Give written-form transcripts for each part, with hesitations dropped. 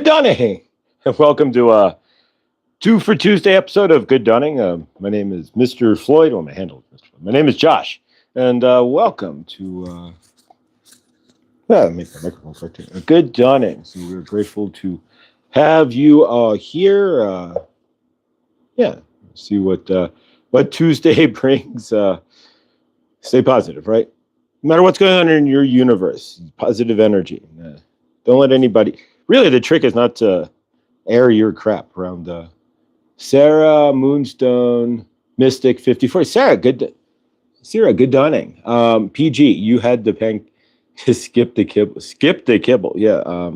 Dunning, and welcome to a Two for Tuesday episode of Good Dunning. My name is Mr. Floyd. Well, my handle is Mr. Floyd. My name is Josh, and welcome to make the microphone correct. Good Dunning. So we're grateful to have you here. See what Tuesday brings. Stay positive, right? No matter what's going on in your universe, positive energy. Don't let anybody. Really, the trick is not to air your crap around Sarah Moonstone Mystic 54. Sarah, good dawning. PG, you had the skip the kibble. Yeah,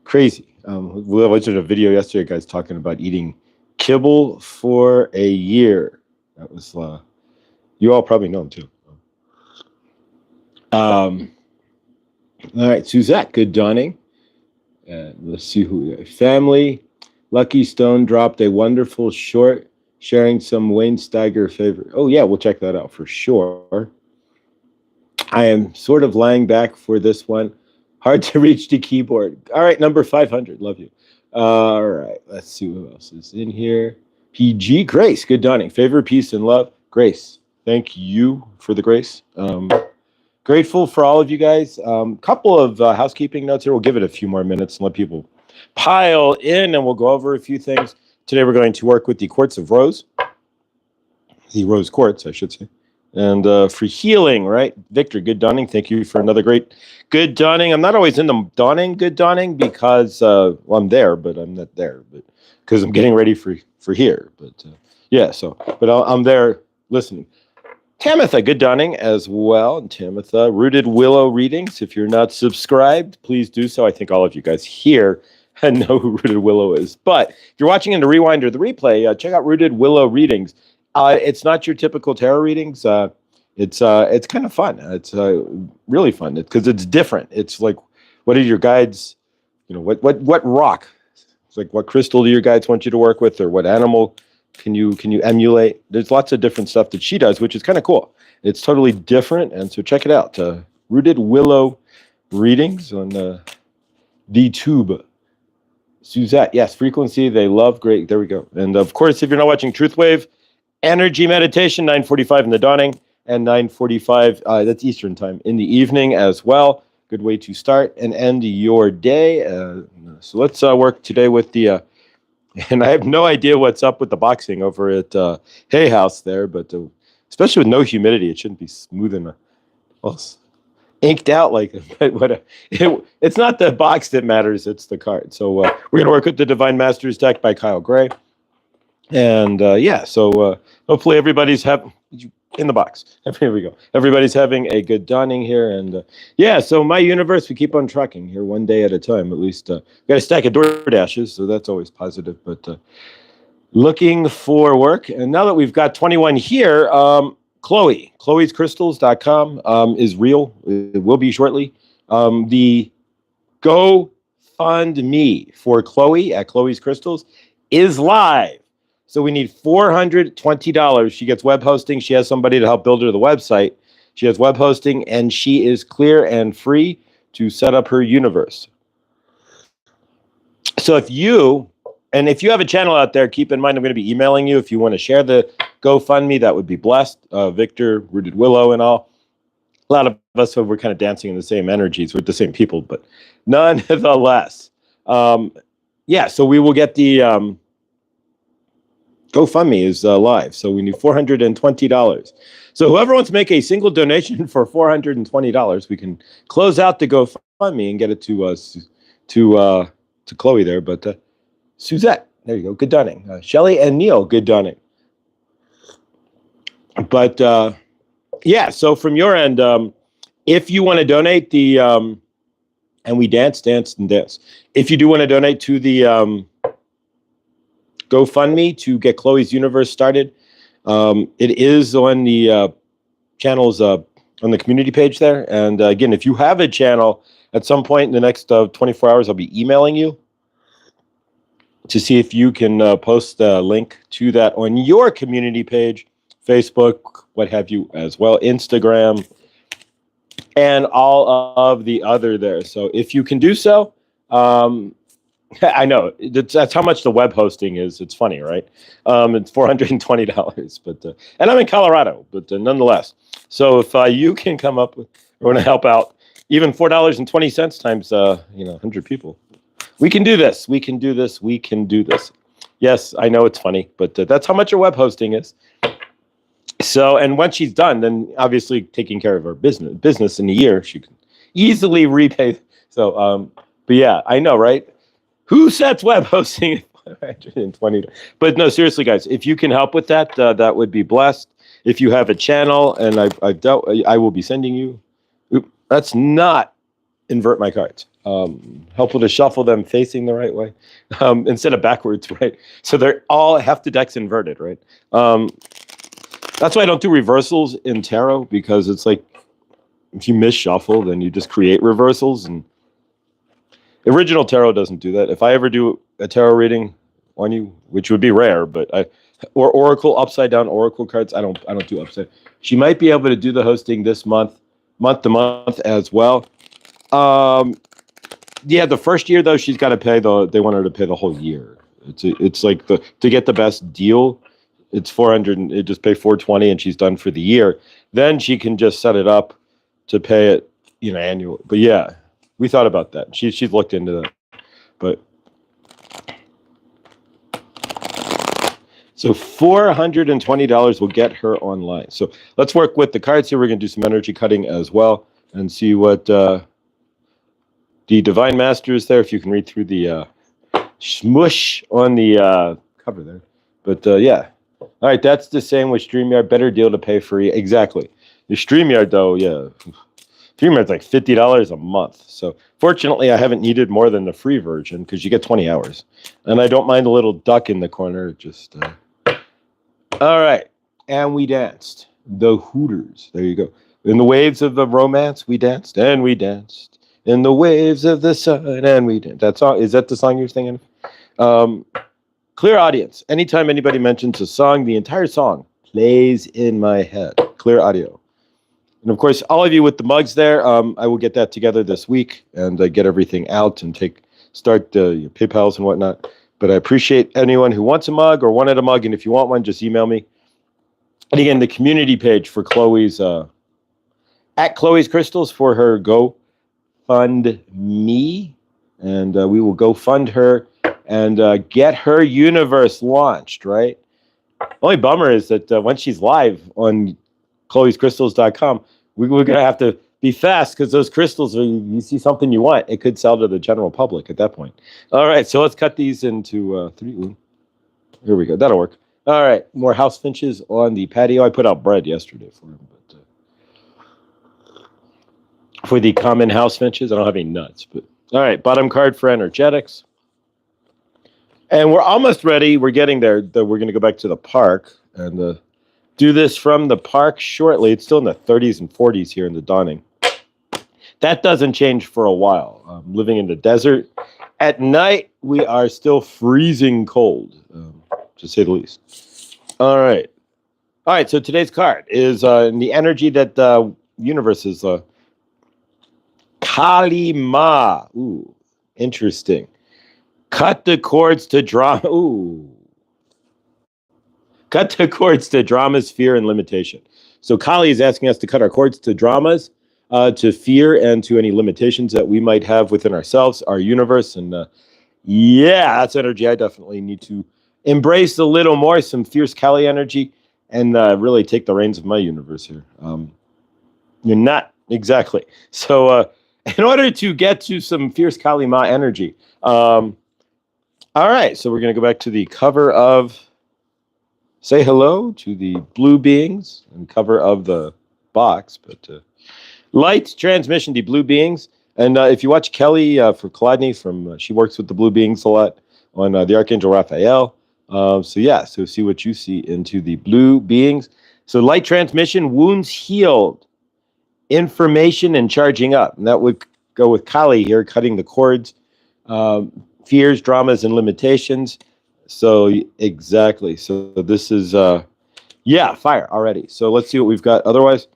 crazy. We watched a video yesterday, guys, talking about eating kibble for a year. That was you all probably know him too. All right, Suzette, good dawning. Let's see who family. Lucky Stone dropped a wonderful short sharing some Wayne Steiger favorite. Oh yeah, we'll check that out for sure. I am sort of lying back for this one. Hard to reach the keyboard. All right, number 500. Love you. All right, let's see who else is in here. PG Grace, good dawning. Favorite peace and love. Grace, thank you for the grace. Grateful for all of you guys. Couple of housekeeping notes here. We'll give it a few more minutes and let people pile in, and we'll go over a few things. Today we're going to work with the quartz of rose. The rose quartz, I should say. And for healing, right? Victor, good dawning. Thank you for another great good dawning. I'm not always in the good dawning because, well, I'm there, but I'm not there. But because I'm getting ready for here. But I'm there listening. Tamitha, good dawning as well. And Tamitha, Rooted Willow readings. If you're not subscribed, please do so. I think all of you guys here know who Rooted Willow is. But if you're watching in the rewind or the replay, check out Rooted Willow readings. It's not your typical tarot readings. It's kind of fun. It's really fun because it's different. It's like, what are your guides? What rock? It's like, what crystal do your guides want you to work with, or what animal can you emulate? There's lots of different stuff that she does, which is kind of cool. It's totally different, and so check it out. Rooted Willow readings on the tube. Suzette, yes, frequency. They love. Great. There we go. And of course, if you're not watching Truth Wave, energy meditation 9:45 in the dawning and 9:45. That's Eastern time in the evening as well. Good way to start and end your day. So let's work today with the. And I have no idea what's up with the boxing over at Hay House there, but especially with no humidity, it shouldn't be smooth and inked out like it's not the box that matters, it's the card. So we're going to work with the Divine Masters deck by Kyle Gray. And hopefully everybody's in the box. Here we go. Everybody's having a good dawning here. And so my universe, we keep on trucking here one day at a time. At least we got a stack of DoorDashes, so that's always positive. But looking for work. And now that we've got 21 here, chloescrystals.com is real. It will be shortly. The GoFundMe for Chloe at Chloe's Crystals is live. So we need $420. She gets web hosting. She has somebody to help build her the website. She has web hosting, and she is clear and free to set up her universe. So if you have a channel out there, keep in mind I'm going to be emailing you. If you want to share the GoFundMe, that would be blessed. Victor, Rooted Willow, and all. A lot of us we're kind of dancing in the same energies with the same people, but nonetheless. So we will get the... GoFundMe is live, so we need $420. So whoever wants to make a single donation for $420, we can close out the GoFundMe and get it to Chloe there. But Suzette, there you go, good dawning. Shelly and Neil, good dawning. But so from your end, if you want to donate and we dance. If you do want to donate to the GoFundMe to get Chloe's universe started. It is on the channels on the community page there. And again, if you have a channel, at some point in the next 24 hours, I'll be emailing you to see if you can post a link to that on your community page, Facebook, what have you as well, Instagram, and all of the other there. So if you can do so, I know that's how much the web hosting is. It's funny, right? It's $420, but and I'm in Colorado, but nonetheless. So if you can come up with or want to help out, even $4.20 times 100 people, we can do this. We can do this. We can do this. Yes, I know it's funny, but that's how much your web hosting is. So, and once she's done, then obviously taking care of her business in a year, she can easily repay. So, but yeah, I know, right? Who sets web hosting at $420? But no, seriously, guys, if you can help with that, that would be blessed. If you have a channel, and I've dealt, I will be sending you. That's not invert my cards. Helpful to shuffle them facing the right way instead of backwards, right? So they're all half the deck's inverted, right? That's why I don't do reversals in tarot, because it's like if you miss shuffle, then you just create reversals. And original tarot doesn't do that. If I ever do a tarot reading on you, which would be rare, but or oracle upside down oracle cards, I don't do upside. She might be able to do the hosting this month to month as well. Yeah, the first year though, she's got to pay they want her to pay the whole year. It's like to get the best deal, it's 400, and it just pay 420, and she's done for the year. Then she can just set it up to pay it, annual. But yeah, we thought about that. She's looked into that. But so $420 will get her online. So let's work with the cards here. We're going to do some energy cutting as well and see what the Divine Master is there. If you can read through the smush on the cover there. But yeah. All right, that's the same with StreamYard. Better deal to pay free. Exactly. The StreamYard, though, yeah. StreamYard's like $50 a month. So fortunately, I haven't needed more than the free version because you get 20 hours. And I don't mind a little duck in the corner. Just all right. And we danced. The Hooters. There you go. In the waves of the romance, we danced and we danced. In the waves of the sun, and we danced. That song, is that the song you're singing? Clear audience. Anytime anybody mentions a song, the entire song plays in my head. Clear audio. And of course, all of you with the mugs there, I will get that together this week and get everything out and start your PayPals and whatnot. But I appreciate anyone who wants a mug or wanted a mug. And if you want one, just email me. And again, the community page for Chloe's, at Chloe's Crystals for her Go Fund Me. And we will go fund her and get her universe launched, right? Only bummer is that when she's live on chloescrystals.com, we're going to have to be fast because those crystals, you see something you want, it could sell to the general public at that point. All right, so let's cut these into 3. Ooh, here we go. That'll work. All right, more house finches on the patio. I put out bread yesterday for them, but for the common house finches, I don't have any nuts. But all right, bottom card for energetics. And we're almost ready. We're getting there. We're going to go back to the park and do this from the park shortly. It's still in the 30s and 40s here in the dawning. That doesn't change for a while. Living in the desert. At night, we are still freezing cold, to say the least. All right. All right, so today's card is in the energy that the universe is Kali Ma. Ooh, interesting. Cut the cords to drama. Ooh. Cut the cords to dramas, fear, and limitation. So Kali is asking us to cut our cords to dramas, to fear, and to any limitations that we might have within ourselves, our universe. And yeah, that's energy I definitely need to embrace a little more, some fierce Kali energy, and really take the reins of my universe here. You're not exactly. So in order to get to some fierce Kali Ma energy, all right, so we're going to go back to the cover of Say Hello to the Blue Beings and cover of the box, but Light Transmission, the Blue Beings. And if you watch Kelly for Chladni, she works with the Blue Beings a lot on the Archangel Raphael. So yeah, so see what you see into the Blue Beings. So Light Transmission, wounds healed, information and charging up. And that would go with Kali here, cutting the cords. Fears, dramas, and limitations. So exactly. So this is fire already. So let's see what we've got otherwise.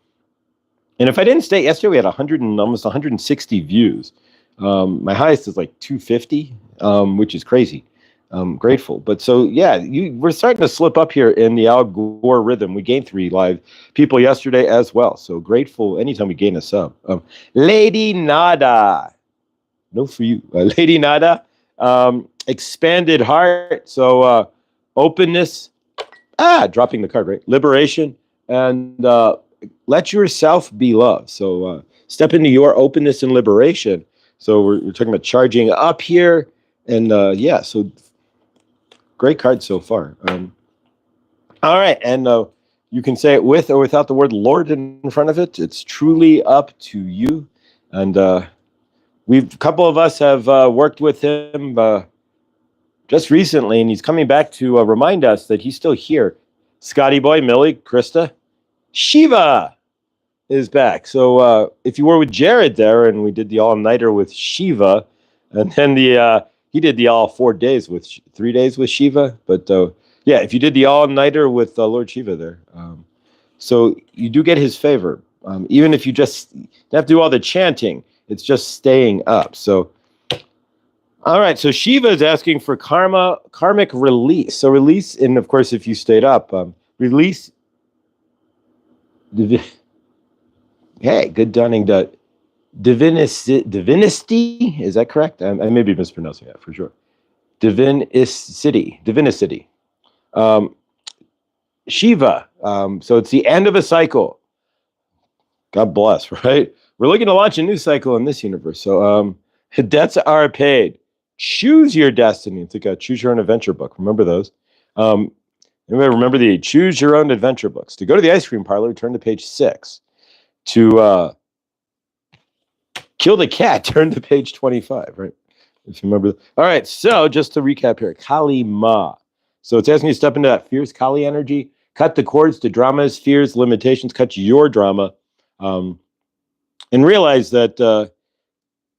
And if I didn't state yesterday, we had almost 160 views. My highest is like 250, which is crazy. Grateful. But so, yeah, we're starting to slip up here in the Al Gore rhythm. We gained 3 live people yesterday as well. So grateful anytime we gain a sub. Lady Nada. No for you. Lady Nada. Expanded heart. So openness. Dropping the card, right? Liberation. And let yourself be loved. So step into your openness and liberation. So we're talking about charging up here. And yeah, so great card so far. All right, and you can say it with or without the word Lord in front of it. It's truly up to you. And a couple of us have worked with him just recently, and he's coming back to remind us that he's still here. Scotty Boy, Millie, Krista, Shiva is back. So if you were with Jared there, and we did the all-nighter with Shiva, and then he did the all 4 days with 3 days with Shiva. But yeah, if you did the all-nighter with Lord Shiva there, so you do get his favor. Even if you just have to do all the chanting, it's just staying up. So, all right. So Shiva is asking for karmic release. So release, and of course, if you stayed up, release. Hey, good dawning. Divinity, is that correct? I may be mispronouncing that for sure. Divinicity. Shiva. So it's the end of a cycle. God bless, right? We're looking to launch a new cycle in this universe. So debts are paid. Choose your destiny. It's like a choose your own adventure book. Remember those? Remember the choose your own adventure books. To go to the ice cream parlor, turn to page 6. To kill the cat, turn to page 25, right? If you remember. All right, so just to recap here, Kali Ma. So it's asking you to step into that fierce Kali energy, cut the cords to dramas, fears, limitations, cut your drama, and realize that,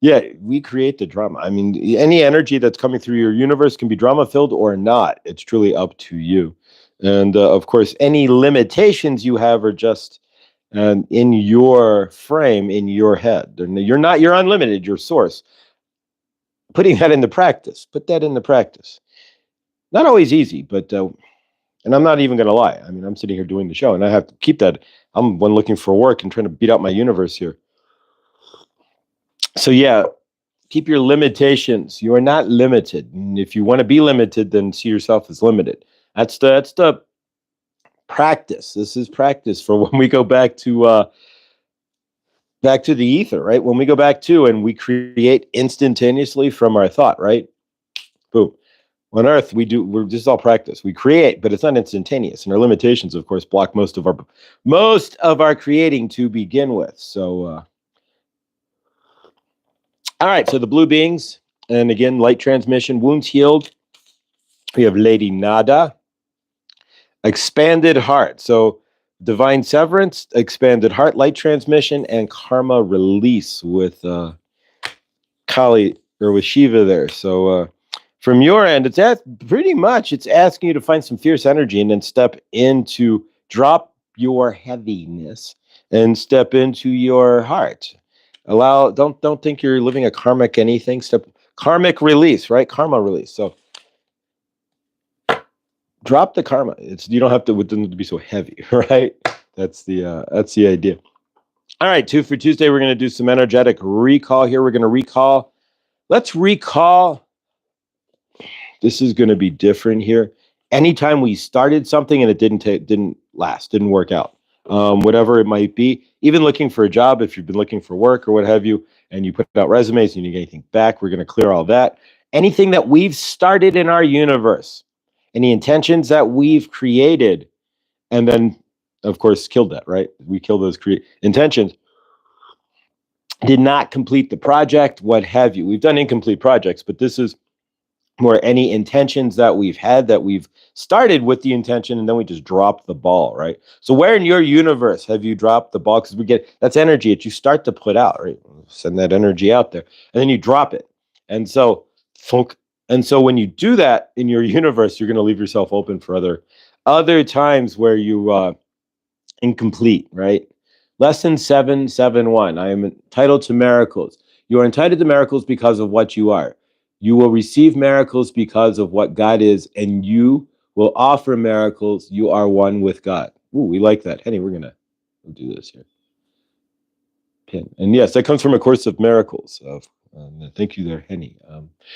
yeah, we create the drama. I mean, any energy that's coming through your universe can be drama-filled or not. It's truly up to you. And, of course, any limitations you have are just in your frame, in your head. You're unlimited, your source. Putting that into practice. Put that into practice. Not always easy, but, and I'm not even going to lie. I mean, I'm sitting here doing the show, and I have to keep that. I'm one looking for work and trying to beat out my universe here. So, yeah, keep your limitations. You are not limited. And if you want to be limited, then see yourself as limited. That's the practice. This is practice for when we go back to the ether, right? When we go back to and we create instantaneously from our thought, right? Boom. On Earth, this is all practice. We create, but it's not instantaneous. And our limitations, of course, block most of our creating to begin with. So, all right. So the blue beings, and again, light transmission, wounds healed. We have Lady Nada, expanded heart. So divine severance, expanded heart, light transmission, and karma release with Kali or with Shiva there. So from your end, it's asking you to find some fierce energy and then step into, drop your heaviness and step into your heart. Don't think you're living a karmic anything. Karmic release, right? Karma release. So drop the karma. You don't have to be so heavy, right? That's the idea. All right, 2 for Tuesday. We're going to do some energetic recall here. We're going to recall. Let's recall. This is going to be different here. Anytime we started something and it didn't last, didn't work out, whatever it might be, even looking for a job, if you've been looking for work or what have you, and you put out resumes and you get anything back, we're going to clear all that. Anything that we've started in our universe, any intentions that we've created, and then, of course, killed that, right? We kill those intentions. Did not complete the project, what have you. We've done incomplete projects, but this is more any intentions that we've had that we've started with the intention and then we just drop the ball, right? So where in your universe have you dropped the ball? Because that's energy that you start to put out, right? Send that energy out there and then you drop it. And so when you do that in your universe, you're going to leave yourself open for other times where you incomplete, right? Lesson 771. I am entitled to miracles. You are entitled to miracles because of what you are. You will receive miracles because of what God is, and you will offer miracles. You are one with God. Ooh, we like that. Henny, we'll do this here. Pin. And yes, that comes from A Course of Miracles. Thank you there, Henny.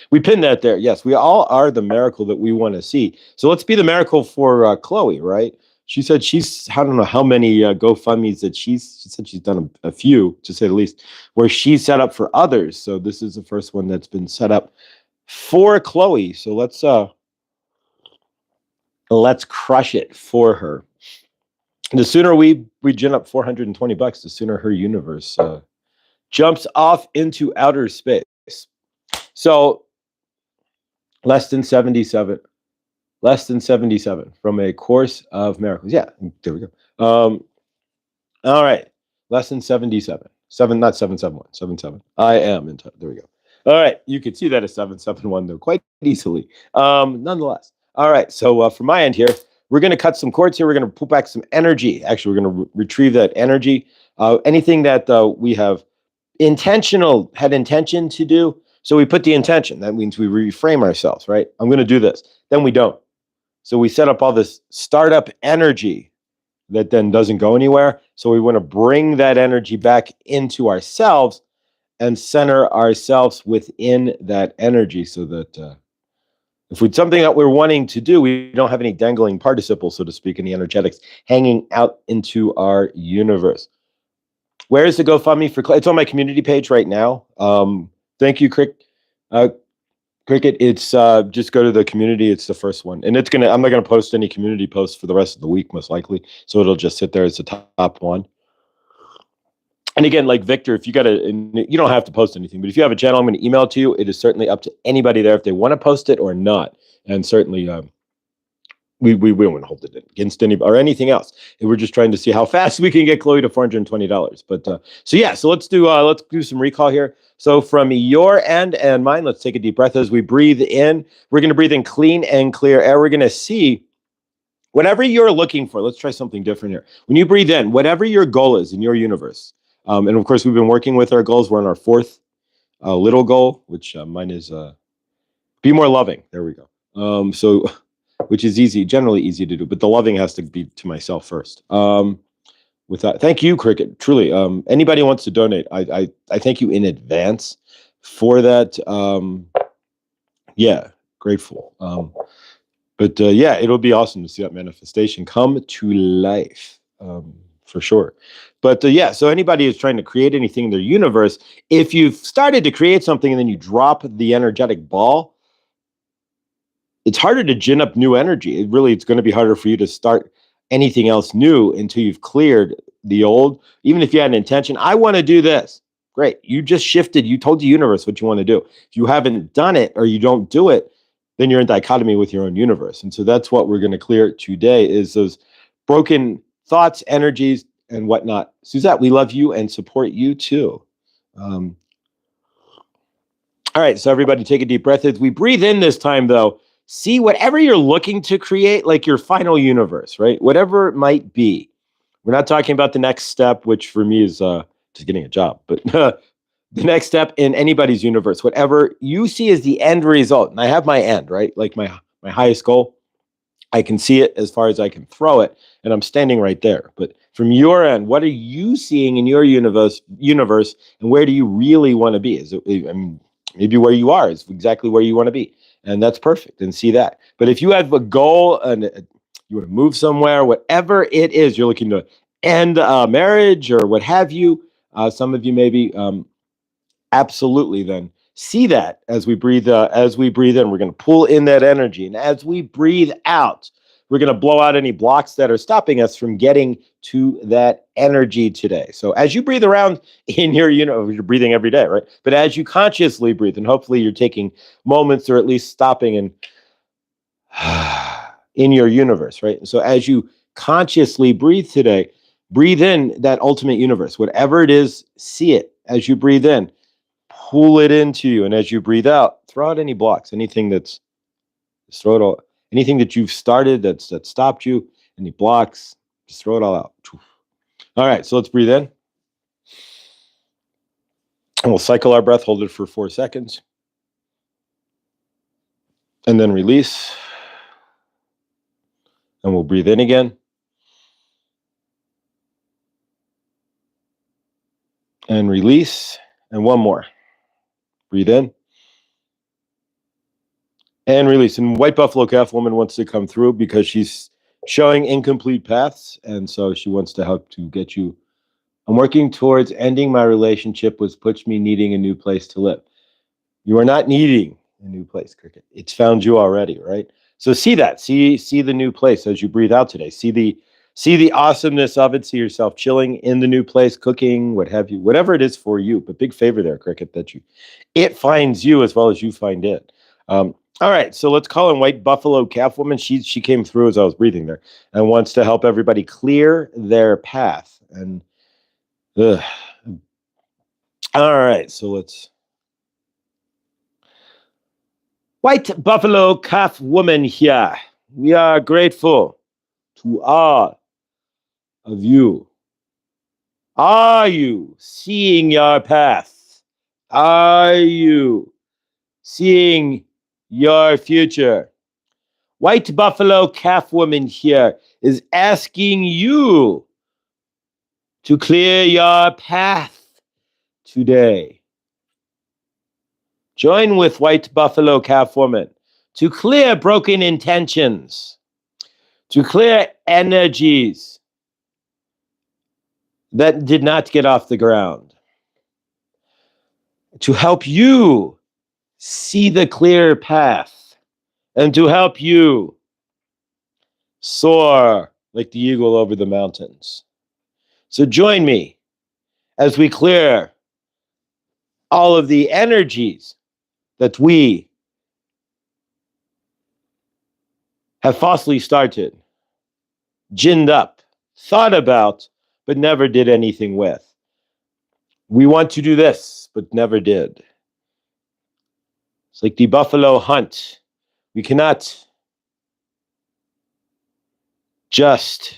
We pin that there. Yes, we all are the miracle that we want to see. So let's be the miracle for Chloe, right? She said she's, I don't know how many GoFundMes that she said she's done a few, to say the least, where she's set up for others. So this is the first one that's been set up for Chloe. So let's crush it for her. The sooner we gin up $420, the sooner her universe jumps off into outer space. So less than 77 from A Course of Miracles. Yeah, there we go. All right, less than 77. Not 771, 77. I am in there we go. All right, you could see that as 771 though quite easily. Nonetheless. All right, so from my end here, we're going to cut some cords here. We're going to pull back some energy. Actually, we're going to retrieve that energy. Anything that we have had intention to do. So we put the intention. That means we reframe ourselves, right? I'm going to do this. Then we don't. So we set up all this startup energy that then doesn't go anywhere. So we want to bring that energy back into ourselves and center ourselves within that energy, so that if it's something that we're wanting to do, we don't have any dangling participles, so to speak, in the energetics hanging out into our universe. Where is the GoFundMe for Clay? It's on my community page right now. Thank you, Cricket. It's just go to the community. It's the first one, and I'm not gonna post any community posts for the rest of the week, most likely. So it'll just sit there as the top one. And again, like Victor, if you you don't have to post anything, but if you have a channel, I'm going to email it to you. It is certainly up to anybody there if they want to post it or not. And certainly, we don't want to hold it against anybody or anything else. And we're just trying to see how fast we can get Chloe to $420. But so let's do some recall here. So from your end and mine, let's take a deep breath as we breathe in. We're going to breathe in clean and clear air. We're going to see whatever you're looking for. Let's try something different here. When you breathe in, whatever your goal is in your universe. And of course, we've been working with our goals. We're on our fourth little goal, which mine is be more loving. There we go. Which is generally easy to do, but the loving has to be to myself first. With that, thank you, Cricket. Truly, anybody who wants to donate, I thank you in advance for that. Yeah, grateful. But it'll be awesome to see that manifestation come to life. For sure. But so anybody who's trying to create anything in their universe, if you've started to create something and then you drop the energetic ball, it's harder to gin up new energy. It's going to be harder for you to start anything else new until you've cleared the old. Even if you had an intention, I want to do this. Great. You just shifted. You told the universe what you want to do. If you haven't done it or you don't do it, then you're in dichotomy with your own universe. And so that's what we're going to clear today is those broken thoughts, energies, and whatnot. Suzette, we love you and support you too. All right, so everybody take a deep breath. As we breathe in this time, though, see whatever you're looking to create, like your final universe, right? Whatever it might be. We're not talking about the next step, which for me is just getting a job, but the next step in anybody's universe, whatever you see as the end result. And I have my end, right? Like my highest goal. I can see it as far as I can throw it, and I'm standing right there. But from your end, what are you seeing in your universe, and where do you really want to be? Maybe where you are is exactly where you want to be, and that's perfect. And see that. But if you have a goal and you want to move somewhere, whatever it is, you're looking to end a marriage or what have you. Some of you maybe absolutely. Then see that as we breathe in, we're going to pull in that energy, and as we breathe out, we're going to blow out any blocks that are stopping us from getting to that energy today. So as you breathe around in you're breathing every day, right? But as you consciously breathe, and hopefully you're taking moments or at least stopping and in your universe, right? So as you consciously breathe today, breathe in that ultimate universe, whatever it is, see it as you breathe in. Pull it into you, and as you breathe out, throw out any blocks, anything that you've started that stopped you, any blocks, just throw it all out. All right, so let's breathe in. And we'll cycle our breath, hold it for 4 seconds, and then release. And we'll breathe in again. And release. And one more. Breathe in. And release. And White Buffalo Calf Woman wants to come through because she's showing incomplete paths. And so she wants to help to get you. I'm working towards ending my relationship, which puts me needing a new place to live. You are not needing a new place, Cricket. It's found you already, right? So see that. See the new place as you breathe out today. See the awesomeness of it. See yourself chilling in the new place, cooking, what have you, whatever it is for you. But big favor there, Cricket, that it finds you as well as you find it. All right, so let's call in White Buffalo Calf Woman. She came through as I was breathing there and wants to help everybody clear their path. And all right, so let's. White Buffalo Calf Woman here. We are grateful to all of you. Are you seeing your path? Are you seeing your future? White Buffalo Calf Woman here is asking you to clear your path today. Join with White Buffalo Calf Woman to clear broken intentions, to clear energies that did not get off the ground, to help you see the clear path, and to help you soar like the eagle over the mountains. So join me as we clear all of the energies that we have falsely started, ginned up, thought about, but never did anything with. We want to do this, but never did. It's like the buffalo hunt. We cannot just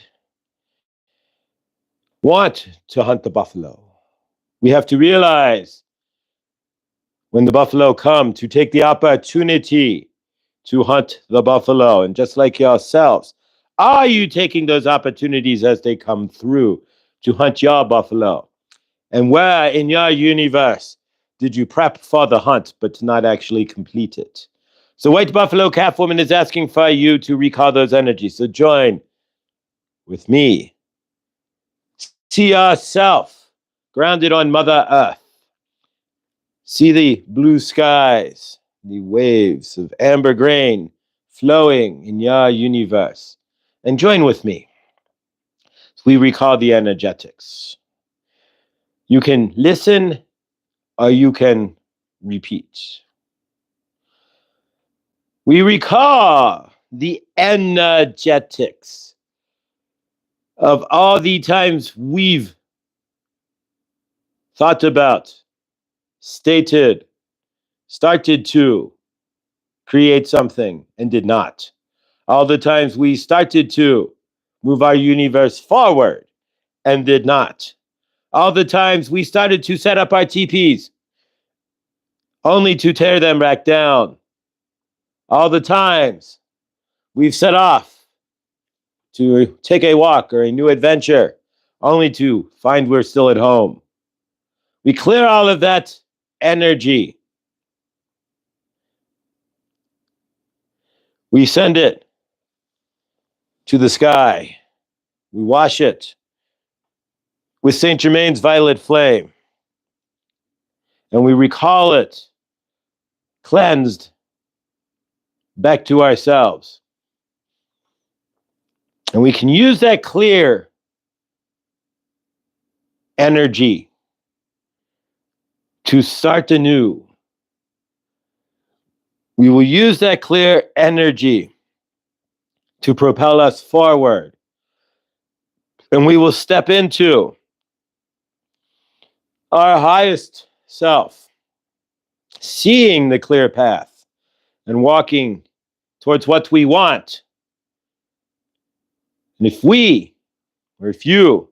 want to hunt the buffalo. We have to realize when the buffalo come to take the opportunity to hunt the buffalo. And just like yourselves, are you taking those opportunities as they come through to hunt your buffalo? And where in your universe did you prep for the hunt but not actually complete it? So White Buffalo Calf Woman is asking for you to recall those energies. So join with me. See yourself grounded on Mother Earth. See the blue skies, the waves of amber grain flowing in your universe. And join with me. We recall the energetics. You can listen or you can repeat. We recall the energetics of all the times we've thought about, stated, started to create something and did not. All the times we started to move our universe forward and did not. All the times we started to set up our TPs only to tear them back down. All the times we've set off to take a walk or a new adventure only to find we're still at home. We clear all of that energy. We send it to the sky. We wash it with Saint Germain's violet flame. And we recall it cleansed back to ourselves. And we can use that clear energy to start anew. We will use that clear energy to propel us forward. And we will step into our highest self, seeing the clear path and walking towards what we want. And if we, or if you,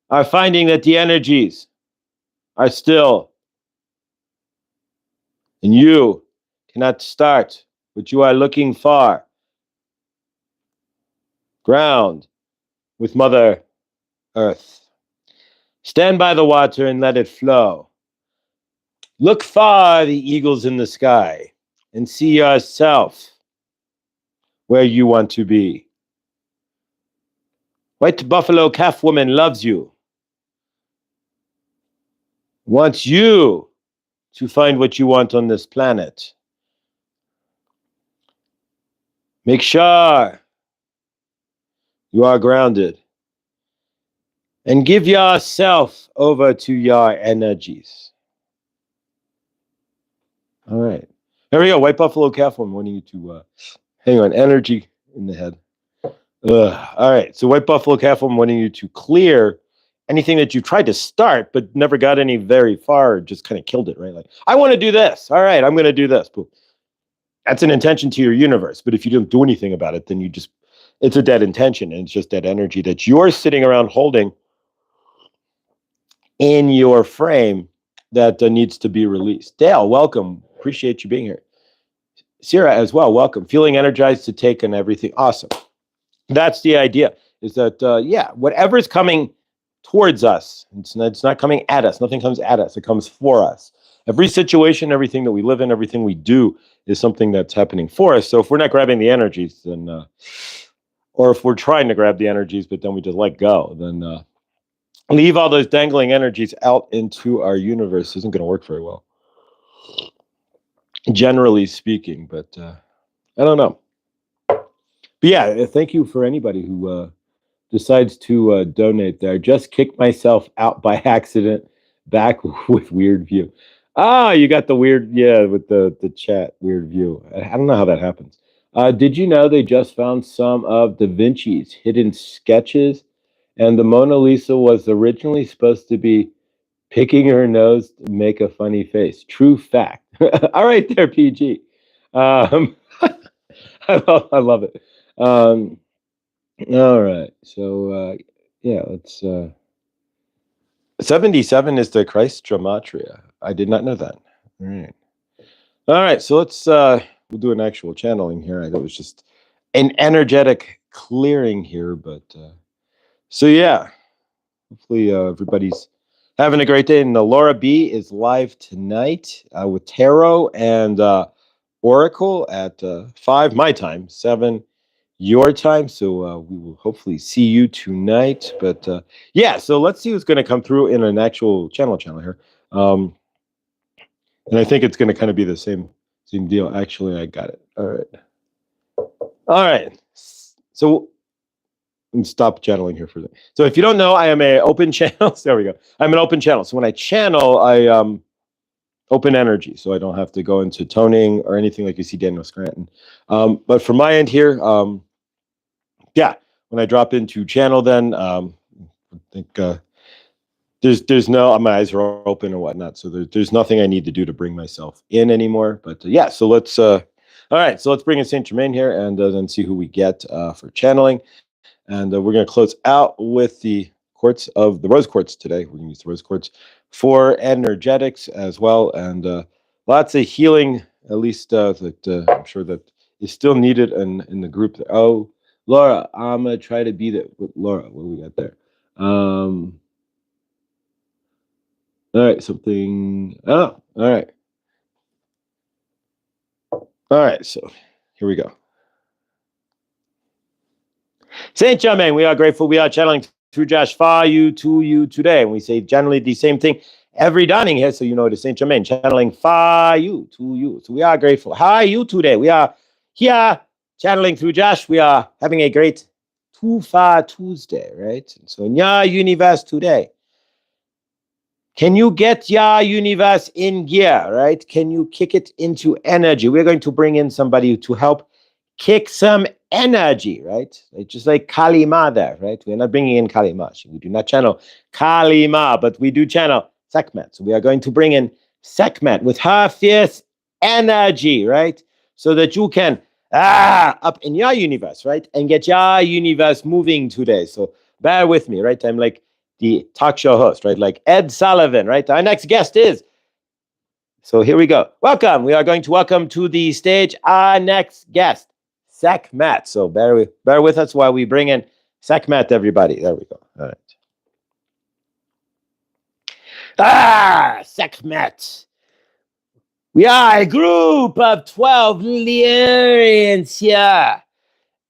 are finding that the energies are still And you cannot start what you are looking for. Ground with Mother Earth. Stand by the water and let it flow. Look far the eagles in the sky and see yourself where you want to be. White buffalo calf woman loves you. Wants you to find what you want on this planet. Make sure you are grounded. And give yourself over to your energies. All right. There we go. White buffalo calf woman wanting you to hang on. Energy in the head. All right. So white buffalo calf woman wanting you to clear anything that you tried to start but never got any very far, just kind of killed it, right? Like, I want to do this. All right, I'm going to do this. Boom. That's an intention to your universe. But if you don't do anything about it, then it's a dead intention. And it's just dead energy that you're sitting around holding in your frame that needs to be released. Dale, welcome. Appreciate you being here. Sierra as well, welcome. Feeling energized to take on everything. Awesome. That's the idea, is that, whatever's coming towards us, it's not coming at us. Nothing comes at us. It comes for us. Every situation, everything that we live in, everything we do is something that's happening for us. So if we're not grabbing the energies, then, or if we're trying to grab the energies, but then we just let go, then leave all those dangling energies out into our universe isn't going to work very well, generally speaking. But I don't know. But yeah, thank you for anybody who decides to donate there. Just kicked myself out by accident back with weird view. Ah, you got the weird, with the chat, weird view. I don't know how that happens. Did you know they just found some of Da Vinci's hidden sketches? And the Mona Lisa was originally supposed to be picking her nose to make a funny face. True fact. All right there, PG. I love it. All right. So, let's... 77 is the Christ gematria. I did not know that. All right. All right. So let's... we'll do an actual channeling here. That was just an energetic clearing here, but... so, yeah. Hopefully everybody's having a great day. And Laura B is live tonight with Tarot and Oracle at 5 my time, 7 your time. So we will hopefully see you tonight. But so let's see who's going to come through in an actual channel here. And I think it's going to kind of be the same deal. Actually, I got it. All right. So and stop channeling here for a second. So if you don't know, I am an open channel. There we go. I'm an open channel. So when I channel, I open energy. So I don't have to go into toning or anything like you see Daniel Scranton. But from my end here, when I drop into channel, then I think there's no, my eyes are open and whatnot. So there's nothing I need to do to bring myself in anymore. But so let's, all right. So let's bring in Saint Germain here and then see who we get for channeling. And we're going to close out with the quartz of the rose quartz today. We're going to use the rose quartz for energetics as well. And lots of healing, at least that I'm sure that is still needed in the group. Oh, Laura, I'm going to try to be there with Laura. What do we got there? All right, something. Oh, all right. All right, so here we go. Saint Germain, we are grateful. We are channeling through Josh for you, to you today. And we say generally the same thing every dawning here. So you know it is Saint Germain channeling for you, to you. So we are grateful. How are you today? We are here channeling through Josh. We are having a great Too Far Tuesday, right? So in your universe today, can you get your universe in gear, right? Can you kick it into energy? We're going to bring in somebody to help kick some energy, right? Just like Kali Ma there, right? We're not bringing in Kali Ma. We do not channel Kali Ma, but we do channel Sekhmet. So we are going to bring in Sekhmet with her fierce energy, right? So that you can up in your universe, right? And get your universe moving today. So bear with me, right? I'm like the talk show host, right? Like Ed Sullivan, right? Our next guest is So here we go. Welcome. We are going to welcome to the stage our next guest, Sekhmet. So bear with us while we bring in Sekhmet, everybody. There we go. All right. Sekhmet. We are a group of 12 Lyrians here,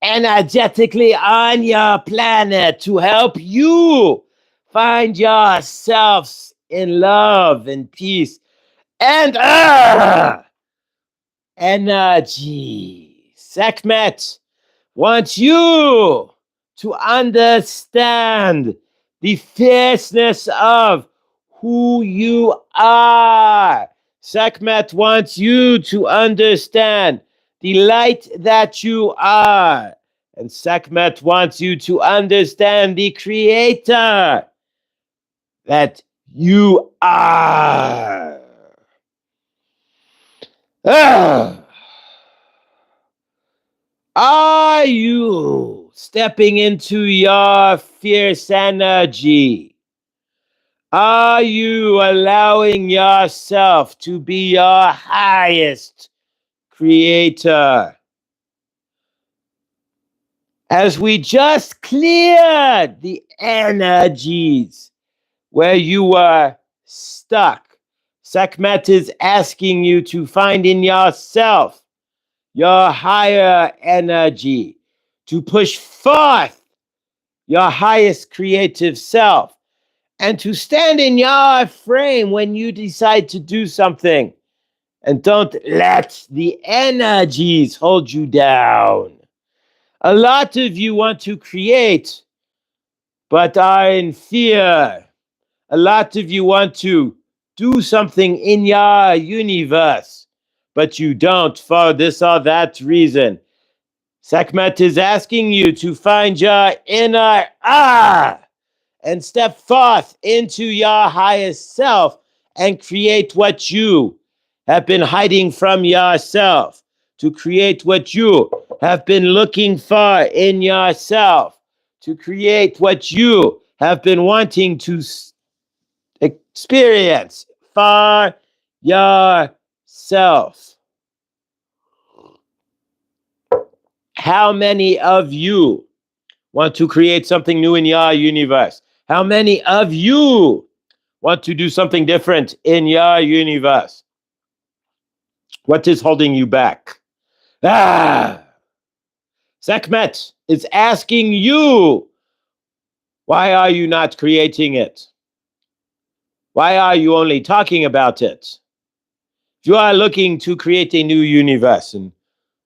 energetically on your planet to help you find yourselves in love and peace and energy. Sekhmet wants you to understand the fierceness of who you are. Sekhmet wants you to understand the light that you are. And Sekhmet wants you to understand the creator that you are. Are you stepping into your fierce energy? Are you allowing yourself to be your highest creator? As we just cleared the energies where you were stuck, Sekhmet is asking you to find in yourself your higher energy, to push forth your highest creative self, and to stand in your frame when you decide to do something. And don't let the energies hold you down. A lot of you want to create, but are in fear. A lot of you want to do something in your universe, but you don't for this or that reason. Sekhmet is asking you to find your inner and step forth into your highest self and create what you have been hiding from yourself, to create what you have been looking for in yourself, to create what you have been wanting to experience for yourself. How many of you want to create something new in your universe? How many of you want to do something different in your universe? What is holding you back? Sekhmet is asking you, why are you not creating it? Why are you only talking about it? If you are looking to create a new universe and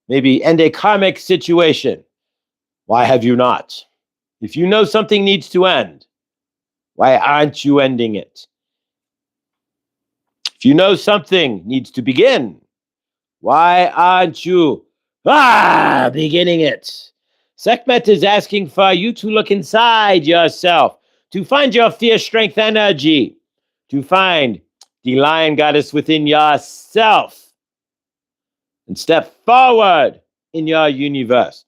maybe end a karmic situation, why have you not? If you know something needs to end, why aren't you ending it? If you know something needs to begin, why aren't you beginning it? Sekhmet is asking for you to look inside yourself, to find your fierce strength energy, to find the lion goddess within yourself, and step forward in your universe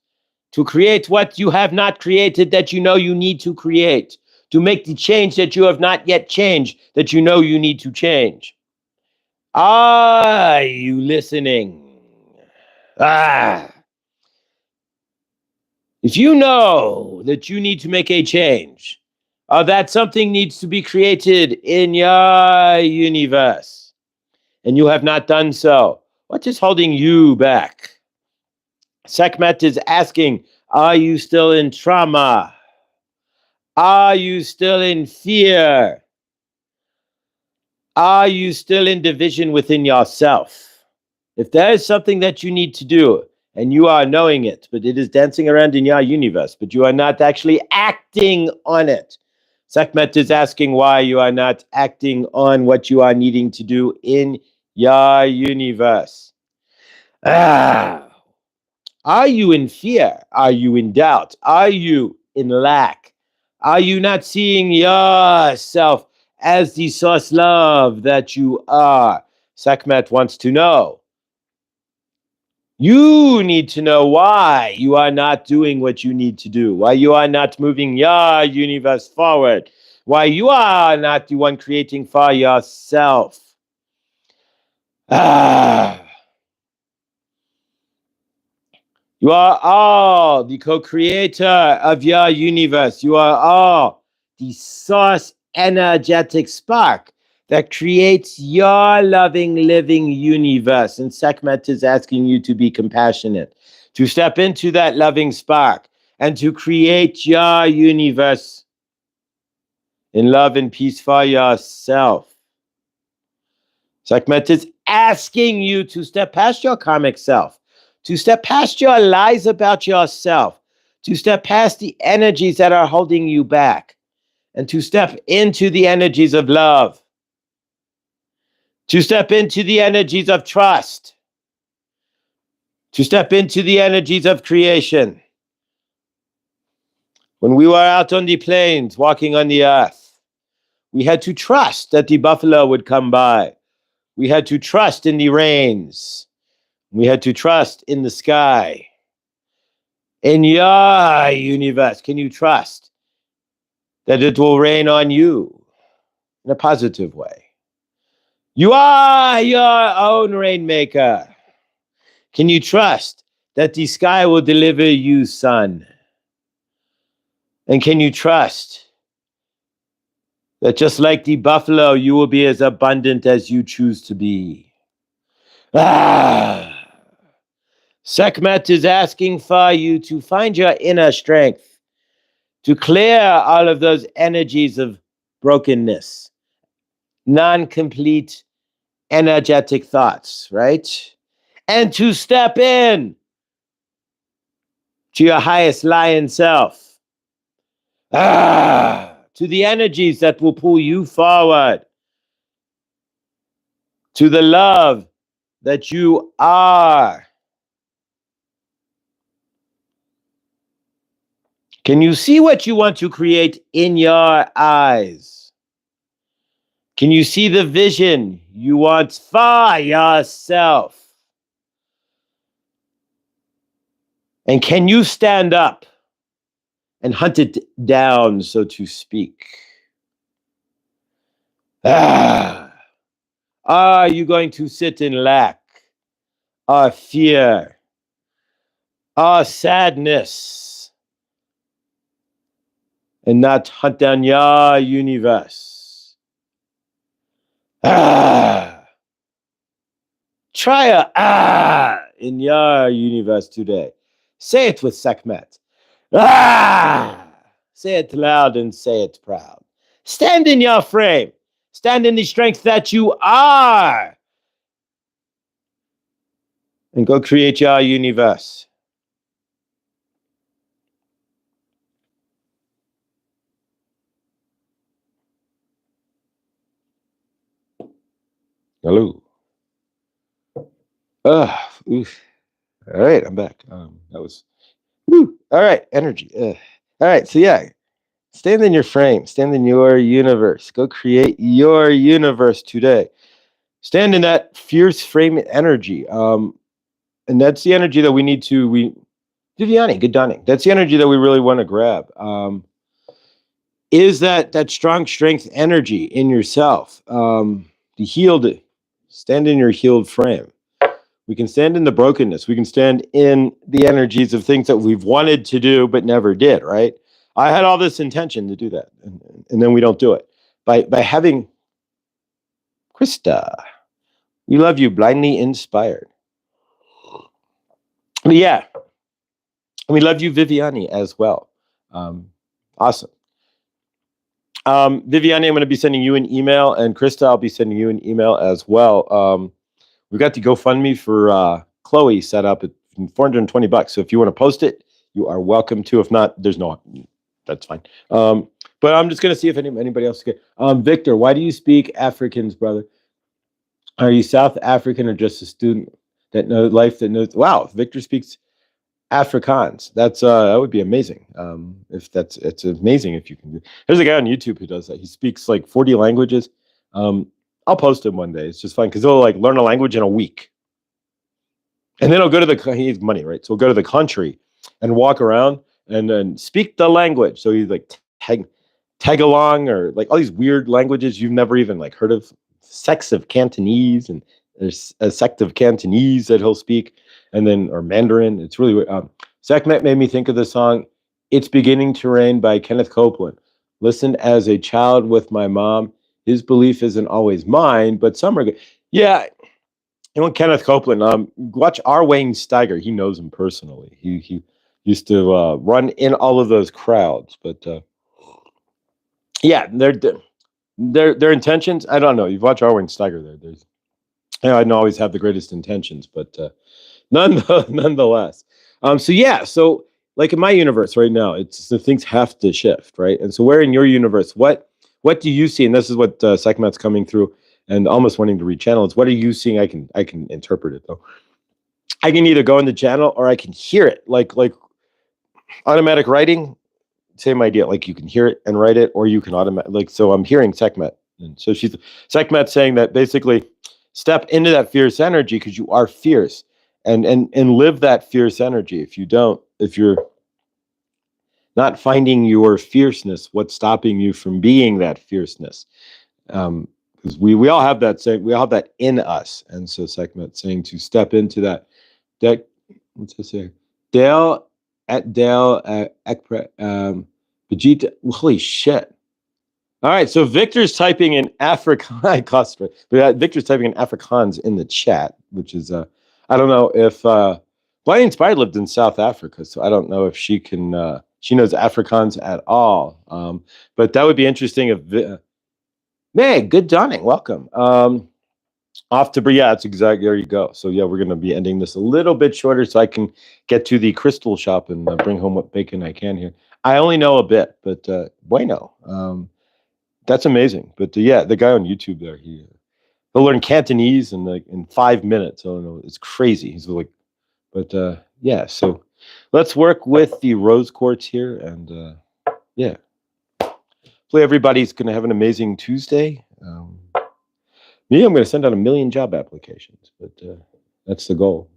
to create what you have not created that you know you need to create, to make the change that you have not yet changed that you know you need to change. Are you listening? If you know that you need to make a change, or that something needs to be created in your universe, and you have not done so, what is holding you back? Sekhmet is asking, are you still in trauma? Are you still in fear? Are you still in division within yourself? If there is something that you need to do, and you are knowing it, but it is dancing around in your universe, but you are not actually acting on it, Sekhmet is asking why you are not acting on what you are needing to do in your universe. Are you in fear? Are you in doubt? Are you in lack? Are you not seeing yourself as the source love that you are? Sekhmet wants to know. You need to know why you are not doing what you need to do, why you are not moving your universe forward, why you are not the one creating for yourself. Ah. You are all the co-creator of your universe. You are all the source energetic spark that creates your loving, living universe. And Sekhmet is asking you to be compassionate, to step into that loving spark and to create your universe in love and peace for yourself. Sekhmet is asking you to step past your karmic self, to step past your lies about yourself, to step past the energies that are holding you back, and to step into the energies of love, to step into the energies of trust, to step into the energies of creation. When we were out on the plains, walking on the earth, we had to trust that the buffalo would come by. We had to trust in the rains. We had to trust in the sky. In your universe, can you trust that it will rain on you in a positive way? You are your own rainmaker. Can you trust that the sky will deliver you sun? And can you trust that just like the buffalo, you will be as abundant as you choose to be? Sekhmet is asking for you to find your inner strength, to clear all of those energies of brokenness, non-complete energetic thoughts, right? And to step in to your highest lion self, to the energies that will pull you forward, to the love that you are. Can you see what you want to create in your eyes? Can you see the vision you want for yourself? And can you stand up and hunt it down, so to speak? Are you going to sit in lack, or fear, or sadness, and not hunt down your universe? Try a in your universe today. Say it with Sekhmet. Say it loud and say it proud. Stand in your frame. Stand in the strength that you are. And go create your universe. Hello. Oof. All right, I'm back. That was, woo. All right, energy. All right, so yeah, stand in your frame, stand in your universe. Go create your universe today. Stand in that fierce frame energy. And that's the energy that we need to, Viviani, good dawning. That's the energy that we really want to grab. Is that strong strength energy in yourself. The healed, stand in your healed frame. We can stand in the brokenness. We can stand in the energies of things that we've wanted to do but never did, right? I had all this intention to do that, and then we don't do it. By having Krista, we love you, blindly inspired. But yeah, we love you, Viviani, as well. Awesome. Viviani, I'm going to be sending you an email, and Krista, I'll be sending you an email as well. We got the GoFundMe for Chloe set up at $420. So if you want to post it, you are welcome to. If not, that's fine. But I'm just going to see if anybody else can. Victor, why do you speak Africans, brother? Are you South African or just a student that knows life that knows? Wow, Victor speaks Afrikaans. That would be amazing. It's amazing if you can do. There's a guy on YouTube who does that. He speaks like 40 languages. I'll post him one day. It's just fun because he'll like learn a language in a week, and then he'll go to he needs money, right? So he'll go to the country and walk around and then speak the language. So he's like tag along or like all these weird languages you've never even like heard of. Sex of Cantonese and there's a sect of Cantonese that he'll speak, and then or Mandarin. It's really weird. Sekhmet made me think of the song "It's Beginning to Rain" by Kenneth Copeland. Listened as a child with my mom. His belief isn't always mine, but some are good. Yeah, you know Kenneth Copeland. Watch R. Wayne Steiger. He knows him personally. He used to run in all of those crowds. But yeah, their intentions. I don't know. You've watched R. Wayne Steiger. There's I don't always have the greatest intentions, but nonetheless. So yeah, so like in my universe right now, it's the things have to shift, right? And so where in your universe, what do you see? And this is what Sekhmet's coming through and almost wanting to rechannel. It's what are you seeing? I can interpret it though. I can either go in the channel or I can hear it, like automatic writing. Same idea. Like you can hear it and write it, or you can automatic. Like so, I'm hearing Sekhmet, and so Sekhmet saying that basically step into that fierce energy because you are fierce, and live that fierce energy. If you don't, if you're not finding your fierceness, what's stopping you from being that fierceness? Because we all have that we all have that in us, and so Sekhmet saying to step into that. What's this here? Dale Ekpre Vegeta. Holy shit! All right, so Victor's typing in Afrikaans. Victor's typing in Afrikaans in the chat, which is I don't know if Blind Inspired lived in South Africa, so I don't know if she can she knows Afrikaans at all. But that would be interesting if Meg, good dawning, welcome. Off to yeah, it's exactly there you go. So yeah, we're gonna be ending this a little bit shorter so I can get to the crystal shop and bring home what bacon I can here. I only know a bit, but bueno. That's amazing. But yeah, the guy on YouTube there, he'll learn Cantonese in like in 5 minutes. I don't know, it's crazy. He's like, but yeah. So let's work with the rose quartz here, and yeah. Hopefully everybody's gonna have an amazing Tuesday. Me, I'm gonna send out 1 million job applications, but that's the goal.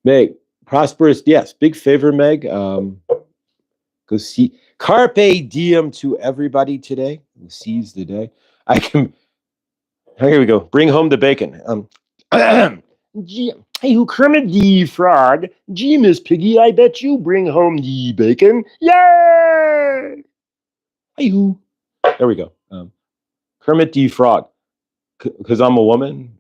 Meg, prosperous, yes, big favor, Meg. Go see Carpe Diem to everybody today who sees the day. I can. Here we go. Bring home the bacon. Hey, who Kermit the Frog? Gee, Miss Piggy, I bet you bring home the bacon. Yay! Hey, who? There we go. Kermit the Frog. Because I'm a woman.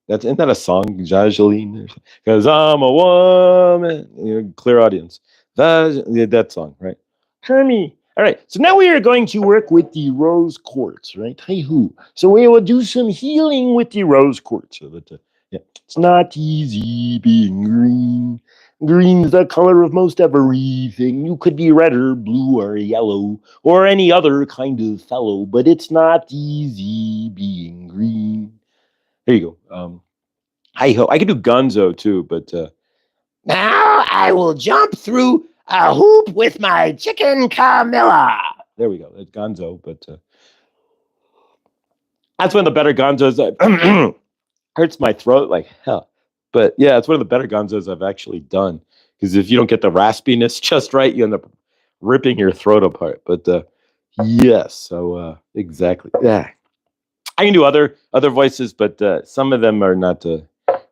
Isn't that a song, Jajeline? Because I'm a woman. You know, clear audience. That song, right? Kermit. All right. So now we are going to work with the rose quartz, right? Hey, who? So we will do some healing with the rose quartz. So that, yeah, it's not easy being green. Green's the color of most everything. You could be red or blue or yellow or any other kind of fellow, but it's not easy being green. Here you go. I could do Gonzo too, but now I will jump through a hoop with my chicken Camilla. There we go. It's Gonzo, but that's one of the better Gonzos. Hurts my throat like hell, but yeah, it's one of the better Gonzos I've actually done. Because if you don't get the raspiness just right, you end up ripping your throat apart. But yes, so exactly. Yeah, I can do other voices, but some of them are not.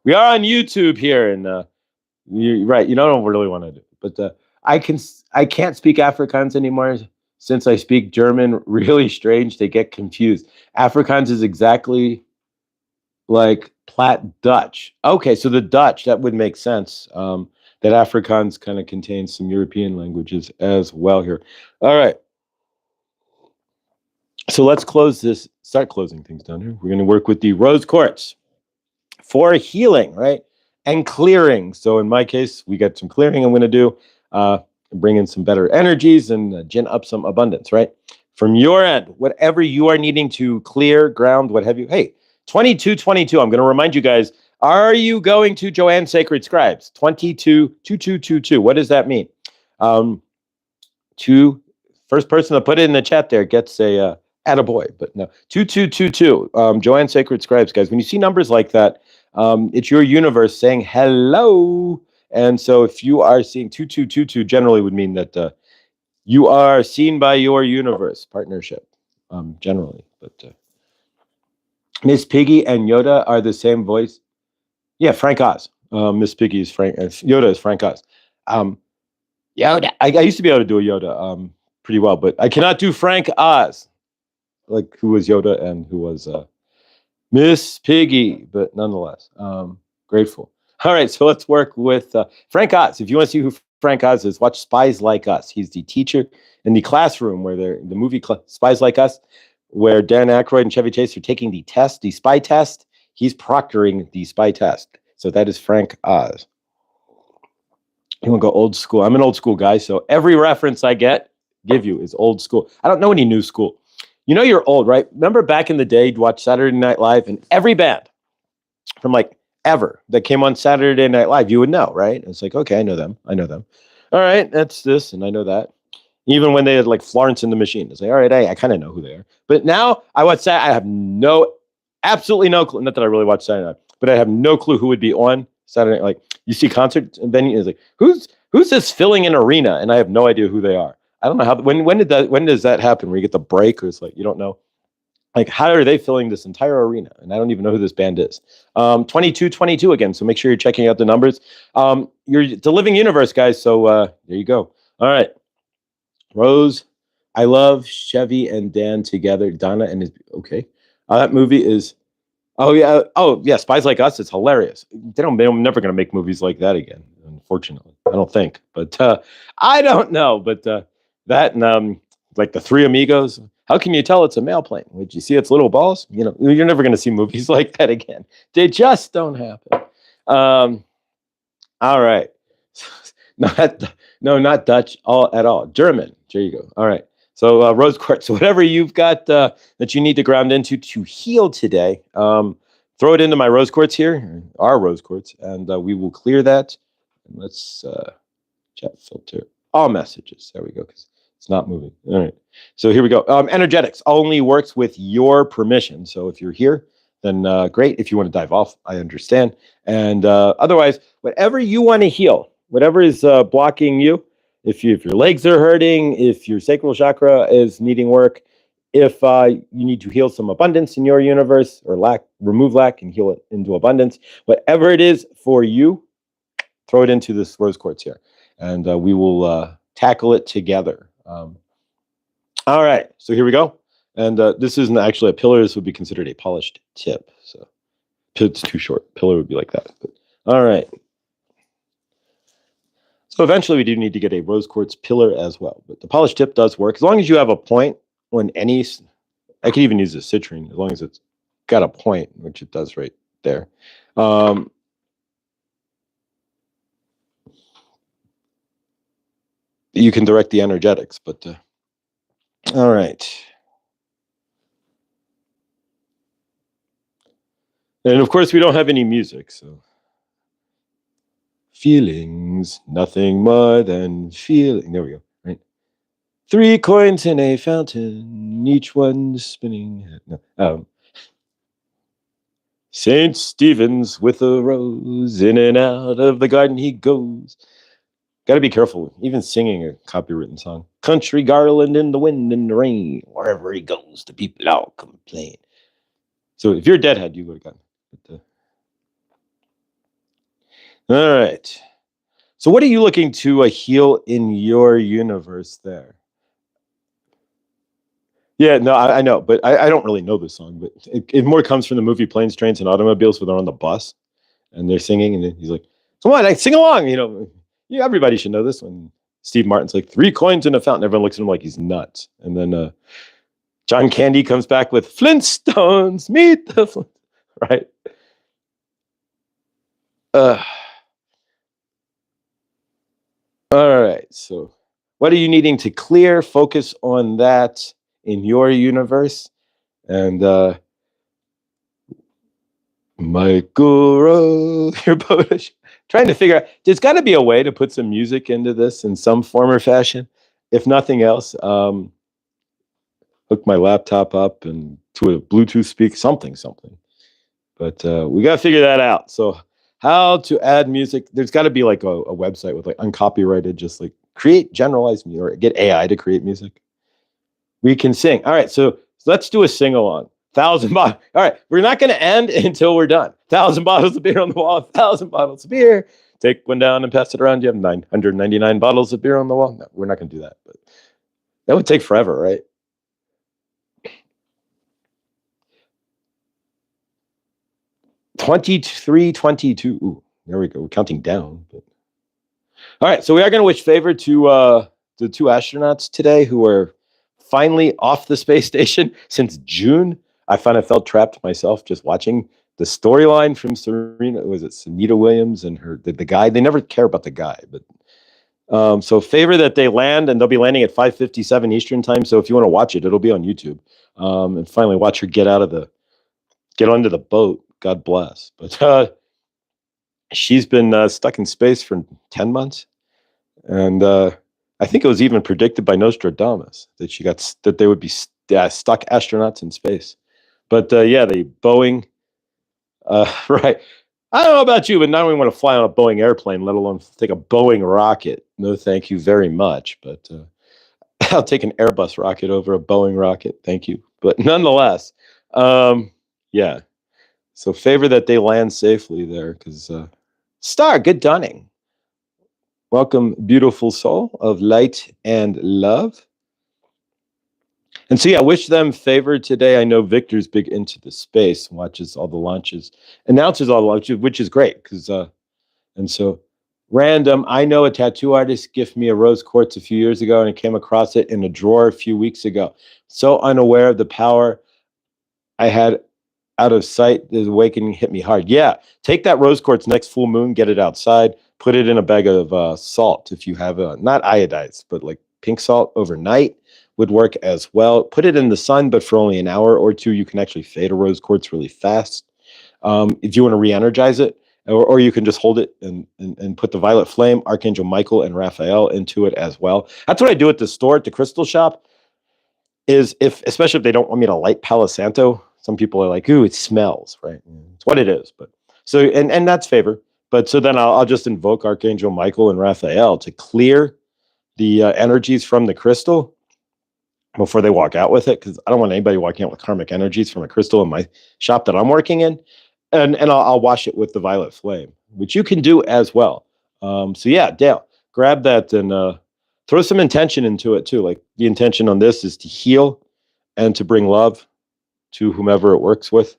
We are on YouTube here, and you're right. You don't really want to do it, but I can't speak Afrikaans anymore since I speak German. Really strange. They get confused. Afrikaans is exactly like Platt Dutch. Okay, so the Dutch, that would make sense. That Afrikaans kind of contains some European languages as well here. All right. So let's start closing things down here. We're going to work with the rose quartz for healing, right? And clearing. So in my case, we got some clearing I'm going to do, bring in some better energies and gin up some abundance, right? From your end, whatever you are needing to clear, ground, what have you. Hey, 2222, I'm going to remind you guys, are you going to Joanne's Sacred Scribes? 222222. What does that mean? First person to put it in the chat there gets a attaboy, but no. 2222. Joanne's Sacred Scribes, guys. When you see numbers like that, it's your universe saying hello. And so if you are seeing 2222, generally would mean that you are seen by your universe partnership, generally. But Miss Piggy and Yoda are the same voice. Yeah, Frank Oz. Miss Piggy is Frank. Yoda is Frank Oz. Um, Yoda. I used to be able to do a Yoda pretty well, but I cannot do Frank Oz, like who was Yoda and who was Miss Piggy. But nonetheless, grateful. All right, so let's work with Frank Oz. If you want to see who Frank Oz is, watch Spies Like Us. He's the teacher in the classroom where they're the movie Spies Like Us, where Dan Aykroyd and Chevy Chase are taking the test, the spy test. He's proctoring the spy test. So that is Frank Oz. You want to go old school? I'm an old school guy, so every reference I give you is old school. I don't know any new school. You know you're old, right? Remember back in the day, you'd watch Saturday Night Live, and every band from like ever that came on Saturday Night Live, you would know, right? It's like, okay, I know them. All right, that's this, and I know that. Even when they had like Florence and the Machine, it's like, all right, I kind of know who they are. But now I watch that, I have absolutely no clue. Not that I really watch Saturday Night, but I have no clue who would be on Saturday Night. Like you see concert venue, is like, who's this filling an arena? And I have no idea who they are. I don't know how. When does that happen? Where you get the break, or it's like you don't know. Like, how are they filling this entire arena? And I don't even know who this band is. 2222 again. So make sure you're checking out the numbers. It's a living universe, guys. So there you go. All right. Rose, I love Chevy and Dan together. Donna and his, okay. That movie is, oh yeah. Spies Like Us. It's hilarious. They're never going to make movies like that again, unfortunately. I don't think. But I don't know. But that and like the Three Amigos. How can you tell it's a male plane? Would you see its little balls? You know, you're never going to see movies like that again. They just don't happen. All right. Not Dutch at all. German. There you go. All right. So rose quartz. So whatever you've got that you need to ground into to heal today, throw it into my rose quartz here, our rose quartz, and we will clear that. And let's chat filter all messages. There we go. Because it's not moving. All right. So here we go. Energetics only works with your permission. So if you're here, then great. If you want to dive off, I understand. And otherwise, whatever you want to heal, whatever is blocking you, if your legs are hurting, if your sacral chakra is needing work, if you need to heal some abundance in your universe or remove lack and heal it into abundance, whatever it is for you, throw it into this rose quartz here. And we will tackle it together. All right, so here we go. And this isn't actually a pillar. This would be considered a polished tip. So it's too short. Pillar would be like that. But, all right. So eventually we do need to get a rose quartz pillar as well. But the polished tip does work. As long as you have a point on any, I could even use a citrine as long as it's got a point, which it does right there. You can direct the energetics, but all right. And of course, we don't have any music, so feelings, nothing more than feeling. There we go. Right. 3 coins in a fountain, each one spinning. No. Saint Stephen's with a rose, in and out of the garden he goes. Got to be careful, even singing a copywritten song. Country garland in the wind and the rain. Wherever he goes, the people all complain. So if you're a deadhead, you would have gotten it. All right. So what are you looking to heal in your universe there? Yeah, no, I know, but I don't really know this song, but it more comes from the movie Planes, Trains, and Automobiles, where they're on the bus and they're singing, and he's like, come on, sing along, Yeah, everybody should know this one. Steve Martin's like 3 coins in a fountain. Everyone looks at him like he's nuts. And then John Candy comes back with Flintstones, meet the Flintstones, right? All right. So what are you needing to clear? Focus on that in your universe. And Michael Rowe, your Polish. Trying to figure out, there's got to be a way to put some music into this in some form or fashion. If nothing else, hook my laptop up and to a Bluetooth speaker, something. But we got to figure that out. So how to add music? There's got to be like a website with like uncopyrighted, just like create generalized music or get AI to create music. We can sing. All right, so let's do a sing along. 1,000 bottles. All right, we're not going to end until we're done. 1,000 bottles of beer on the wall, 1,000 bottles of beer. Take one down and pass it around. You have 999 bottles of beer on the wall. No, we're not going to do that. But that would take forever, right? $23.22. Ooh, there we go. We're counting down. But... All right, so we are going to wish favor to the 2 astronauts today who are finally off the space station since June. I finally felt trapped myself just watching the storyline from Serena. Was it Sunita Williams and the guy? They never care about the guy, but so favor that they land, and they'll be landing at 5:57 Eastern time. So if you want to watch it, it'll be on YouTube. And finally watch her get onto the boat. God bless. But she's been stuck in space for 10 months, and I think it was even predicted by Nostradamus that they would be stuck astronauts in space. But yeah, the Boeing, right. I don't know about you, but not only want to fly on a Boeing airplane, let alone take a Boeing rocket. No, thank you very much. But I'll take an Airbus rocket over a Boeing rocket. Thank you. But nonetheless, yeah. So favor that they land safely there, because Star, good dawning. Welcome, beautiful soul of light and love. And so, yeah, wish them favor today. I know Victor's big into the space, watches all the launches, announces all the launches, which is great. And so, random, I know a tattoo artist gifted me a rose quartz a few years ago, and I came across it in a drawer a few weeks ago. So unaware of the power I had out of sight, the awakening hit me hard. Yeah, take that rose quartz next full moon, get it outside, put it in a bag of salt. If you have not iodized, but like pink salt overnight would work as well. Put it in the sun, but for only an hour or two, you can actually fade a rose quartz really fast. If you want to re-energize it, or you can just hold it and put the violet flame, Archangel Michael and Raphael into it as well. That's what I do at the store, at the crystal shop, is especially if they don't want me to light Palo Santo. Some people are like, ooh, it smells, right? It's what it is. But so, and that's favor. But so then I'll just invoke Archangel Michael and Raphael to clear the energies from the crystal before they walk out with it, because I don't want anybody walking out with karmic energies from a crystal in my shop that I'm working in. And I'll wash it with the violet flame, which you can do as well. So yeah, Dale, grab that and throw some intention into it too. Like the intention on this is to heal and to bring love to whomever it works with.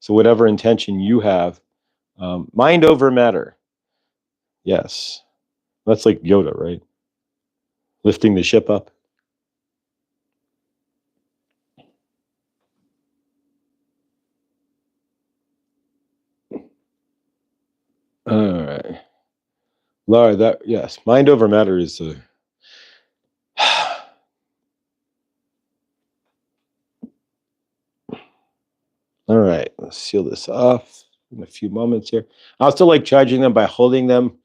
So whatever intention you have, mind over matter. Yes, that's like Yoda, right? Lifting the ship up. All right, Laura. Yes, mind over matter is a. All right, let's seal this off in a few moments here. I also like charging them by holding them.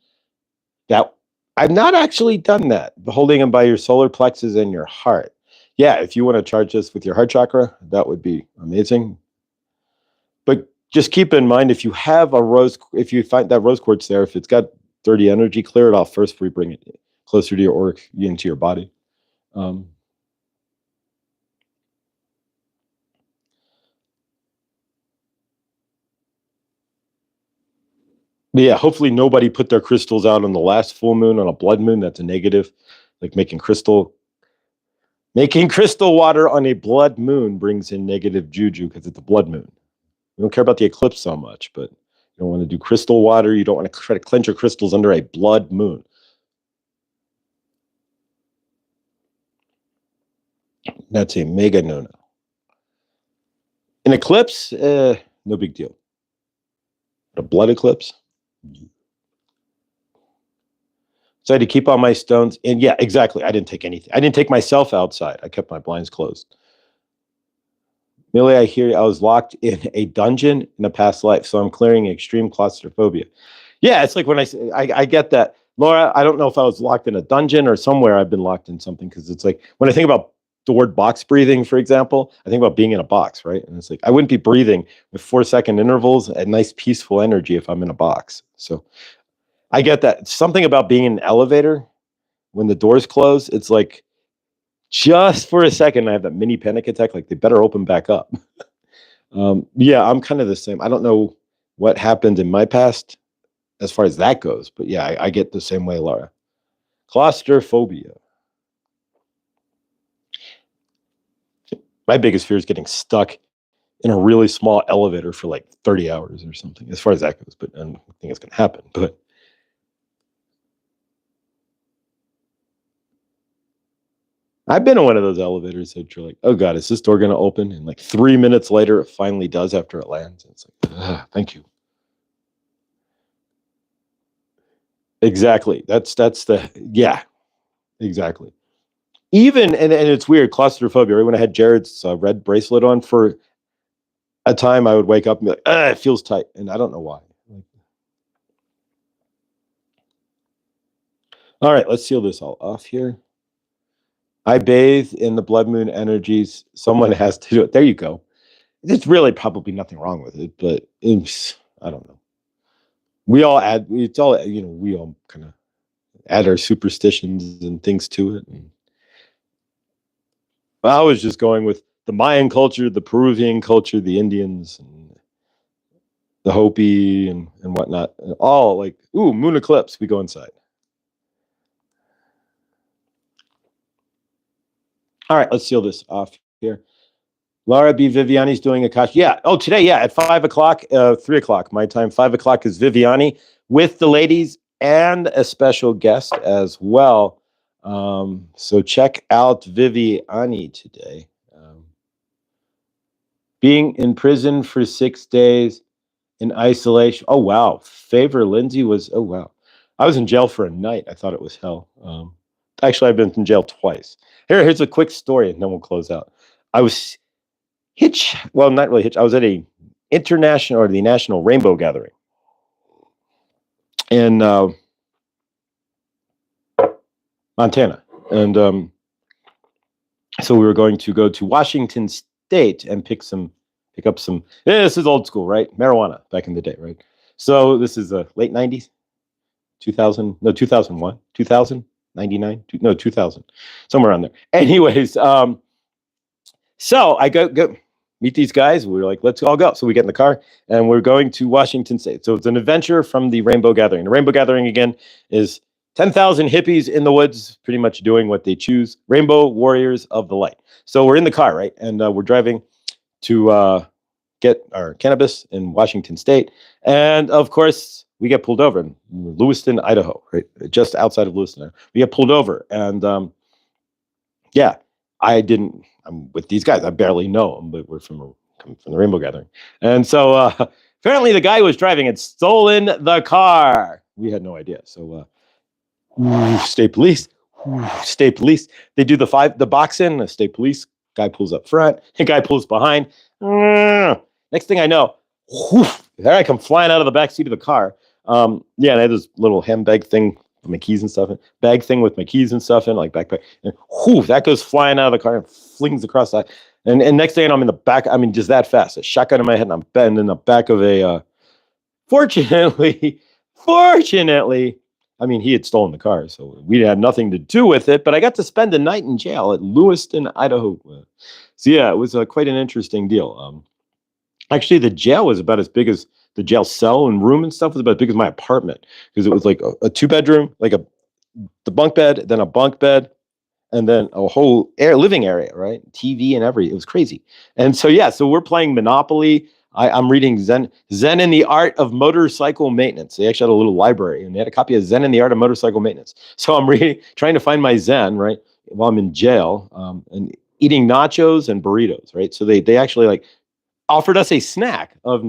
That I've not actually done that. Holding them by your solar plexus and your heart. Yeah, if you want to charge this with your heart chakra, that would be amazing. But just keep in mind, if you find that rose quartz there, if it's got dirty energy, clear it off first before you bring it closer to your aura, into your body. But yeah, hopefully nobody put their crystals out on the last full moon, on a blood moon. That's a negative. Like making crystal water on a blood moon brings in negative juju because it's a blood moon. You don't care about the eclipse so much, but you don't want to do crystal water. You don't want to try to cleanse your crystals under a blood moon. That's a mega no-no. An eclipse, no big deal. But a blood eclipse? So I had to keep all my stones. And yeah, exactly. I didn't take anything. I didn't take myself outside. I kept my blinds closed. Millie, I hear I was locked in a dungeon in a past life, so I'm clearing extreme claustrophobia. Yeah, it's like when I get that. Laura, I don't know if I was locked in a dungeon or somewhere I've been locked in something, because it's like when I think about the word box breathing, for example, I think about being in a box, right? And it's like I wouldn't be breathing with 4-second intervals and nice peaceful energy if I'm in a box. So I get that. Something about being in an elevator when the doors close, it's like just for a second I have that mini panic attack, like they better open back up. Yeah, I'm kind of the same. I don't know what happened in my past as far as that goes, but yeah, I get the same way, Laura. Claustrophobia. My biggest fear is getting stuck in a really small elevator for like 30 hours or something, as far as that goes. But I don't think it's going to happen. But I've been in one of those elevators that you're like, oh God, is this door going to open? And like 3 minutes later, it finally does after it lands. And it's like, thank you. Exactly. That's the, yeah, exactly. Even, and it's weird, claustrophobia, right? When I had Jared's red bracelet on for a time, I would wake up and be like, it feels tight. And I don't know why. All right, let's seal this all off here. I bathe in the blood moon energies. Someone has to do it. There you go. There's really probably nothing wrong with it, but I don't know. We all add, it's all, we all kind of add our superstitions and things to it. And I was just going with the Mayan culture, the Peruvian culture, the Indians, and the Hopi and whatnot. And all like, ooh, moon eclipse, we go inside. All right, let's seal this off here. Laura B. Viviani's doing Akash. Yeah. Oh, today, yeah, at 5 o'clock, 3 o'clock, my time. 5 o'clock is Viviani with the ladies and a special guest as well. So check out Viviani today. Being in prison for 6 days in isolation. Oh, wow. Favor Lindsay was, oh, wow. I was in jail for a night. I thought it was hell. Actually, I've been in jail twice. Here's a quick story, and then we'll close out. I was well, not really hitch. I was at a international or the National Rainbow Gathering in Montana, and so we were going to go to Washington State and pick up some. This is old school, right? Marijuana back in the day, right? So this is late 90s, 2000, no 2001, 2000, 99, no 2000, somewhere around there. Anyways, so I go meet these guys. We were like, let's all go. So we get in the car and we're going to Washington State. So it's an adventure from the Rainbow Gathering. The Rainbow Gathering, again, is 10,000 hippies in the woods, pretty much doing what they choose. Rainbow Warriors of the Light. So we're in the car, right? And we're driving to get our cannabis in Washington State. And of course, we get pulled over in Lewiston, Idaho, right? Just outside of Lewiston. We get pulled over. And yeah, I'm with these guys. I barely know them, but we're from the Rainbow Gathering. And so apparently the guy who was driving had stolen the car. We had no idea. So state police, state police. They do the box in, the state police. Guy pulls up front, the guy pulls behind. Next thing I know, there I come flying out of the back seat of the car. Yeah, and I had this little handbag thing with my keys and stuff in, bag thing with my keys and stuff in, like backpack. And that goes flying out of the car and flings across that. And next thing I'm in the back, I mean, just that fast. A shotgun in my head, and I'm bending in the back of a. Fortunately, I mean, he had stolen the car, so we had nothing to do with it. But I got to spend a night in jail at Lewiston, Idaho. So yeah, it was quite an interesting deal. Actually, the jail was about as big as the jail cell and room and stuff was about as big as my apartment, because it was like a 2-bedroom, like the bunk bed, then a bunk bed, and then a whole living area, right? TV and everything. It was crazy. And so yeah, so we're playing Monopoly. I'm reading Zen in the Art of Motorcycle Maintenance. They actually had a little library, and they had a copy of Zen in the Art of Motorcycle Maintenance. So I'm trying to find my Zen, right, while I'm in jail, and eating nachos and burritos, right? So they actually like offered us a snack of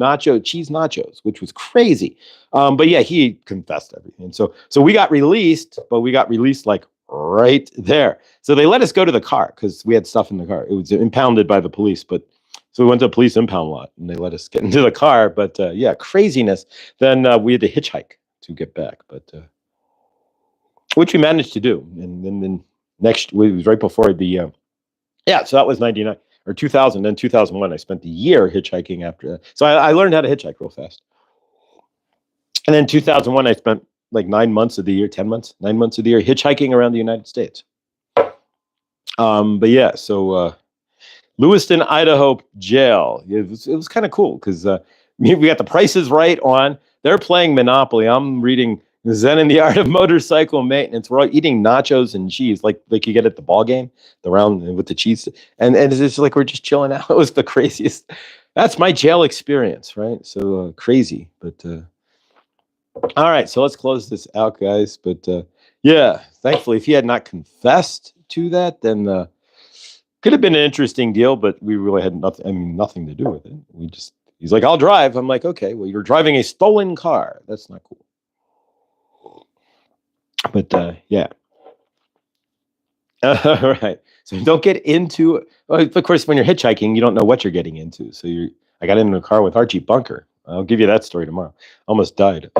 cheese nachos, which was crazy. But yeah, he confessed everything. And so we got released, but we got released like right there. So they let us go to the car because we had stuff in the car. It was impounded by the police, but so we went to a police impound lot and they let us get into the car. But yeah, craziness. Then we had to hitchhike to get back, but which we managed to do. And then next, it was right before the yeah. So that was 99 or 2000. Then 2001, I spent a year hitchhiking after that. So I learned how to hitchhike real fast. And then 2001, I spent like 9 months of the year, 10 months, 9 months of the year hitchhiking around the United States. But yeah, so Lewiston, Idaho jail. It was kind of cool because we got the prices right on. They're playing Monopoly. I'm reading Zen and the Art of Motorcycle Maintenance. We're all eating nachos and cheese like you get at the ball game, the round with the cheese. And it's just like we're just chilling out. It was the craziest. That's my jail experience, right? So crazy. But all right, so let's close this out, guys. But yeah, thankfully, if he had not confessed to that, then could have been an interesting deal, but we really had nothing to do with it. He's like, I'll drive. I'm like, okay, well, you're driving a stolen car. That's not cool. But yeah. All right. So don't get into, of course, when you're hitchhiking, you don't know what you're getting into. So I got into a car with Archie Bunker. I'll give you that story tomorrow. Almost died.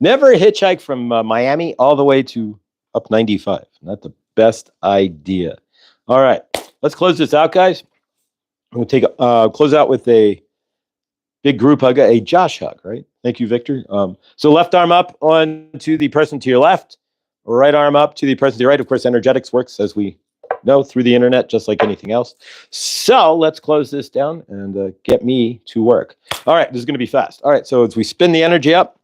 Never hitchhike from Miami all the way to up 95. Not the best idea. All right. Let's close this out, guys. I'm going to close out with a big group hug, a Josh hug, right? Thank you, Victor. So left arm up on to the person to your left, right arm up to the person to your right. Of course, energetics works, as we know, through the internet, just like anything else. So let's close this down and get me to work. All right, this is going to be fast. All right, so as we spin the energy up,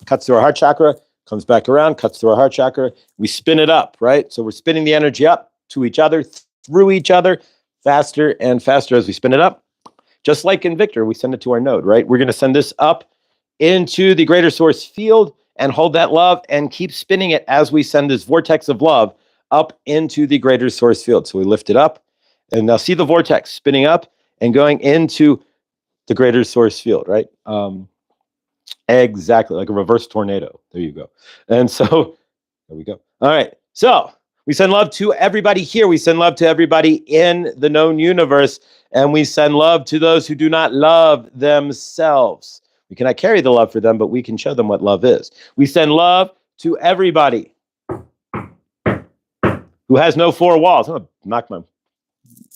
cuts through our heart chakra, comes back around, cuts through our heart chakra. We spin it up, right? So we're spinning the energy up to each other, through each other, faster and faster as we spin it up. Just like in Victor, we send it to our node, right? We're going to send this up into the greater source field and hold that love and keep spinning it as we send this vortex of love up into the greater source field. So we lift it up and now see the vortex spinning up and going into the greater source field, right? Exactly, like a reverse tornado. There you go. And so there we go. All right. So we send love to everybody here. We send love to everybody in the known universe. And we send love to those who do not love themselves. We cannot carry the love for them, but we can show them what love is. We send love to everybody who has no four walls. I'm going to knock my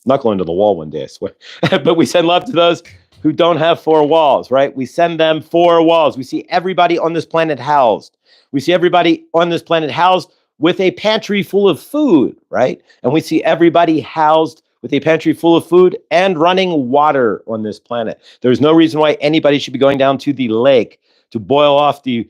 knuckle into the wall one day, I swear. But we send love to those who don't have four walls, right? We send them four walls. We see everybody on this planet housed. We see everybody on this planet housed with a pantry full of food, right? And we see everybody housed with a pantry full of food and running water on this planet. There's no reason why anybody should be going down to the lake to boil off the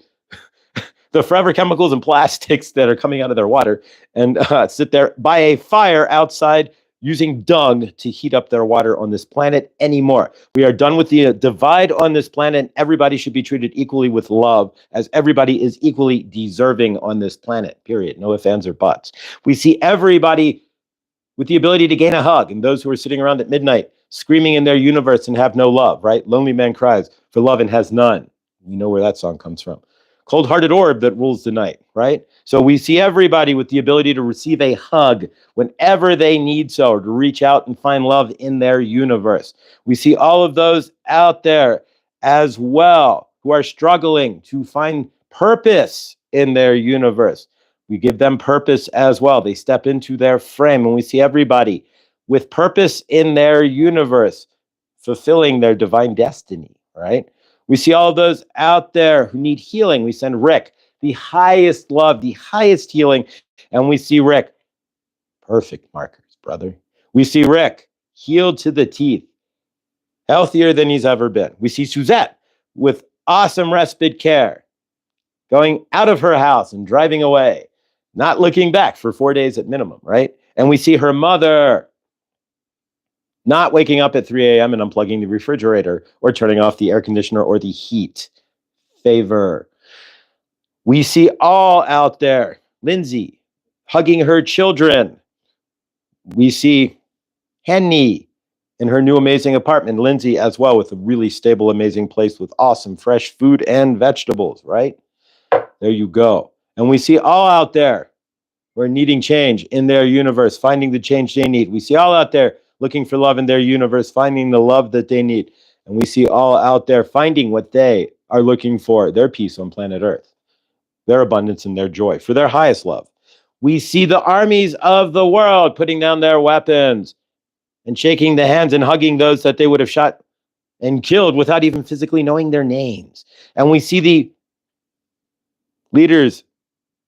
forever chemicals and plastics that are coming out of their water and sit there by a fire outside using dung to heat up their water on this planet anymore. We are done with the divide on this planet. Everybody should be treated equally with love, as everybody is equally deserving on this planet, period. No ifs, ands, or buts. We see everybody with the ability to gain a hug, and those who are sitting around at midnight screaming in their universe and have no love, right? Lonely man cries for love and has none. You know where that song comes from. Cold-hearted orb that rules the night, right? So we see everybody with the ability to receive a hug whenever they need so, or to reach out and find love in their universe. We see all of those out there as well who are struggling to find purpose in their universe. We give them purpose as well. They step into their frame, and we see everybody with purpose in their universe, fulfilling their divine destiny, right? We see all those out there who need healing. We send Rick the highest love, the highest healing. And we see Rick, perfect markers, brother. We see Rick healed to the teeth, healthier than he's ever been. We see Suzette with awesome respite care, going out of her house and driving away, not looking back for 4 days at minimum, right? And we see her mother not waking up at 3 a.m. and unplugging the refrigerator or turning off the air conditioner or the heat. Favor. We see all out there. Lindsay hugging her children. We see Henny in her new amazing apartment. Lindsay as well, with a really stable, amazing place with awesome fresh food and vegetables, right? There you go. And we see all out there who are needing change in their universe, finding the change they need. We see all out there looking for love in their universe, finding the love that they need. And we see all out there finding what they are looking for, their peace on planet Earth, their abundance and their joy, for their highest love. We see the armies of the world putting down their weapons and shaking the hands and hugging those that they would have shot and killed without even physically knowing their names. And we see the leaders,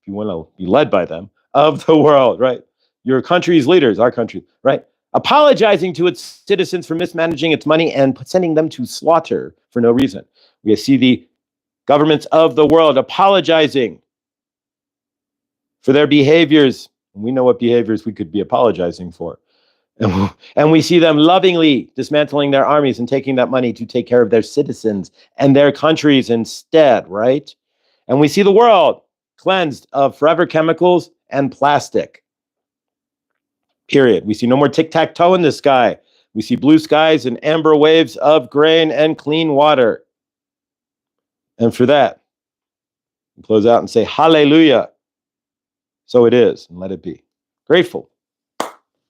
if you want to be led by them, of the world, right? Your country's leaders, our country, right? apologizing to its citizens for mismanaging its money and sending them to slaughter for no reason. We see the governments of the world apologizing for their behaviors. We know what behaviors we could be apologizing for. And we see them lovingly dismantling their armies and taking that money to take care of their citizens and their countries instead, right? And we see the world cleansed of forever chemicals and plastic. Period. We see no more tic-tac-toe in the sky. We see blue skies and amber waves of grain and clean water. And for that, we close out and say, hallelujah. So it is, and let it be. Grateful.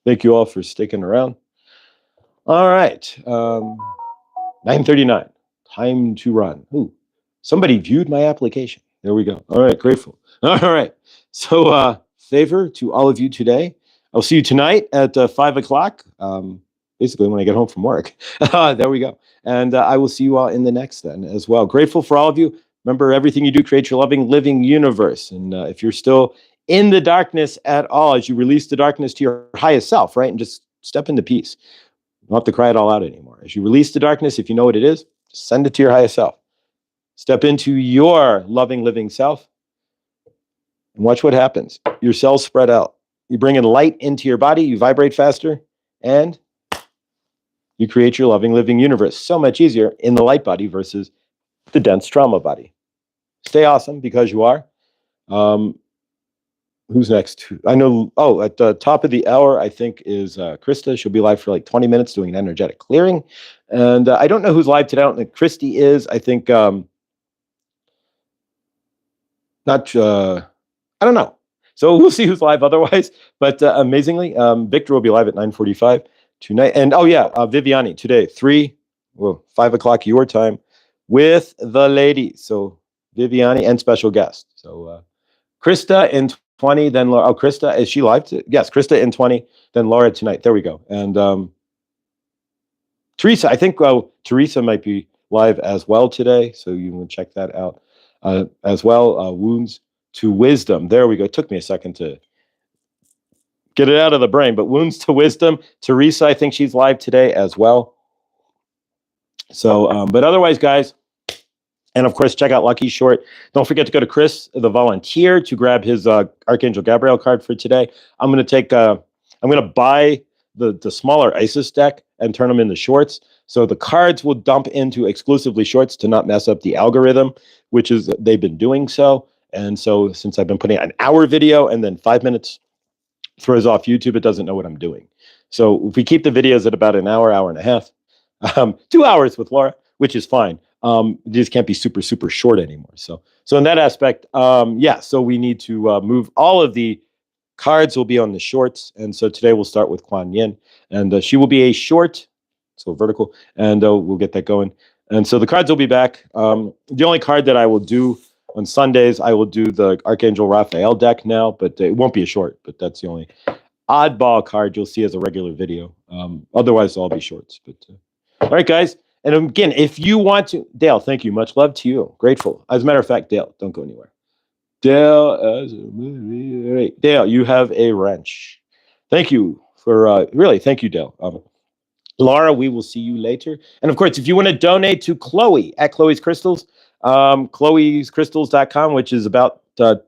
Thank you all for sticking around. All right. 9:39. Time to run. Ooh, somebody viewed my application. There we go. All right, grateful. All right. So favor to all of you today. I'll see you tonight at 5 o'clock, basically when I get home from work. There we go. And I will see you all in the next then as well. Grateful for all of you. Remember, everything you do creates your loving, living universe. And if you're still in the darkness at all, as you release the darkness to your highest self, right? And just step into peace. You don't have to cry it all out anymore. As you release the darkness, if you know what it is, just send it to your highest self. Step into your loving, living self and watch what happens. Your cells spread out. You bring in light into your body, you vibrate faster, and you create your loving, living universe. So much easier in the light body versus the dense trauma body. Stay awesome because you are. Who's next? I know, at the top of the hour, I think is Krista. She'll be live for like 20 minutes doing an energetic clearing. And I don't know who's live today. I don't think Christy is. I think, I don't know. So we'll see who's live otherwise. But amazingly, Victor will be live at 9:45 tonight. And Viviani today, 5 o'clock your time with the ladies. So Viviani and special guest. So Krista in 20, then Laura. Oh, Krista, is she live? Yes, Krista in 20, then Laura tonight. There we go. And Teresa, I think Teresa might be live as well today. So you can check that out as well. Wounds to Wisdom. There we go. It took me a second to get it out of the brain, but Wounds to Wisdom. Teresa, I think she's live today as well. So, but otherwise, guys, and of course, check out Lucky's short. Don't forget to go to Chris, the volunteer, to grab his Archangel Gabriel card for today. I'm going to buy the smaller Isis deck and turn them into shorts. So the cards will dump into exclusively shorts to not mess up the algorithm, which is they've been doing so. And so since I've been putting an hour video and then 5 minutes throws off YouTube, it doesn't know what I'm doing. So if we keep the videos at about an hour, hour and a half, 2 hours with Laura, which is fine. These can't be super, super short anymore. So in that aspect, so we need to move all of the cards will be on the shorts. And so today we'll start with Kuan Yin, and she will be a short, so vertical, and we'll get that going. And so the cards will be back. The only card that I will do on Sundays, I will do the Archangel Raphael deck now, but it won't be a short, but that's the only oddball card you'll see as a regular video. Otherwise, I'll be shorts. But all right, guys. And again, if you want to, Dale, thank you. Much love to you. Grateful. As a matter of fact, Dale, don't go anywhere. Dale, Dale, you have a wrench. Thank you for, really, thank you, Dale. Laura, we will see you later. And of course, if you want to donate to Chloe at Chloe's Crystals, chloescrystals.com, which is about we're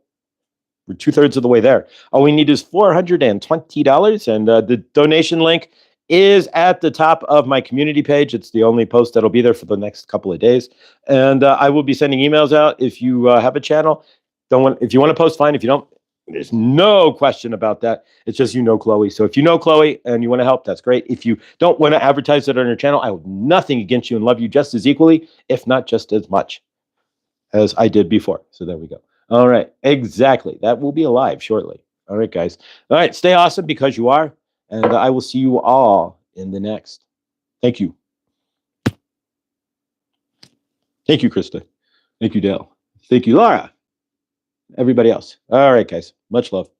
2/3 of the way there. All we need is $420, and the donation link is at the top of my community page. It's the only post that'll be there for the next couple of days. And I will be sending emails out if you have a channel. If you want to post, fine. If you don't, there's no question about that. It's just Chloe. So if you know Chloe and you want to help, that's great. If you don't want to advertise it on your channel, I have nothing against you and love you just as equally, if not just as much as I did before. So there we go. All right. Exactly. That will be live shortly. All right, guys. All right. Stay awesome because you are. And I will see you all in the next. Thank you. Thank you, Krista. Thank you, Dale. Thank you, Laura. Everybody else. All right, guys. Much love.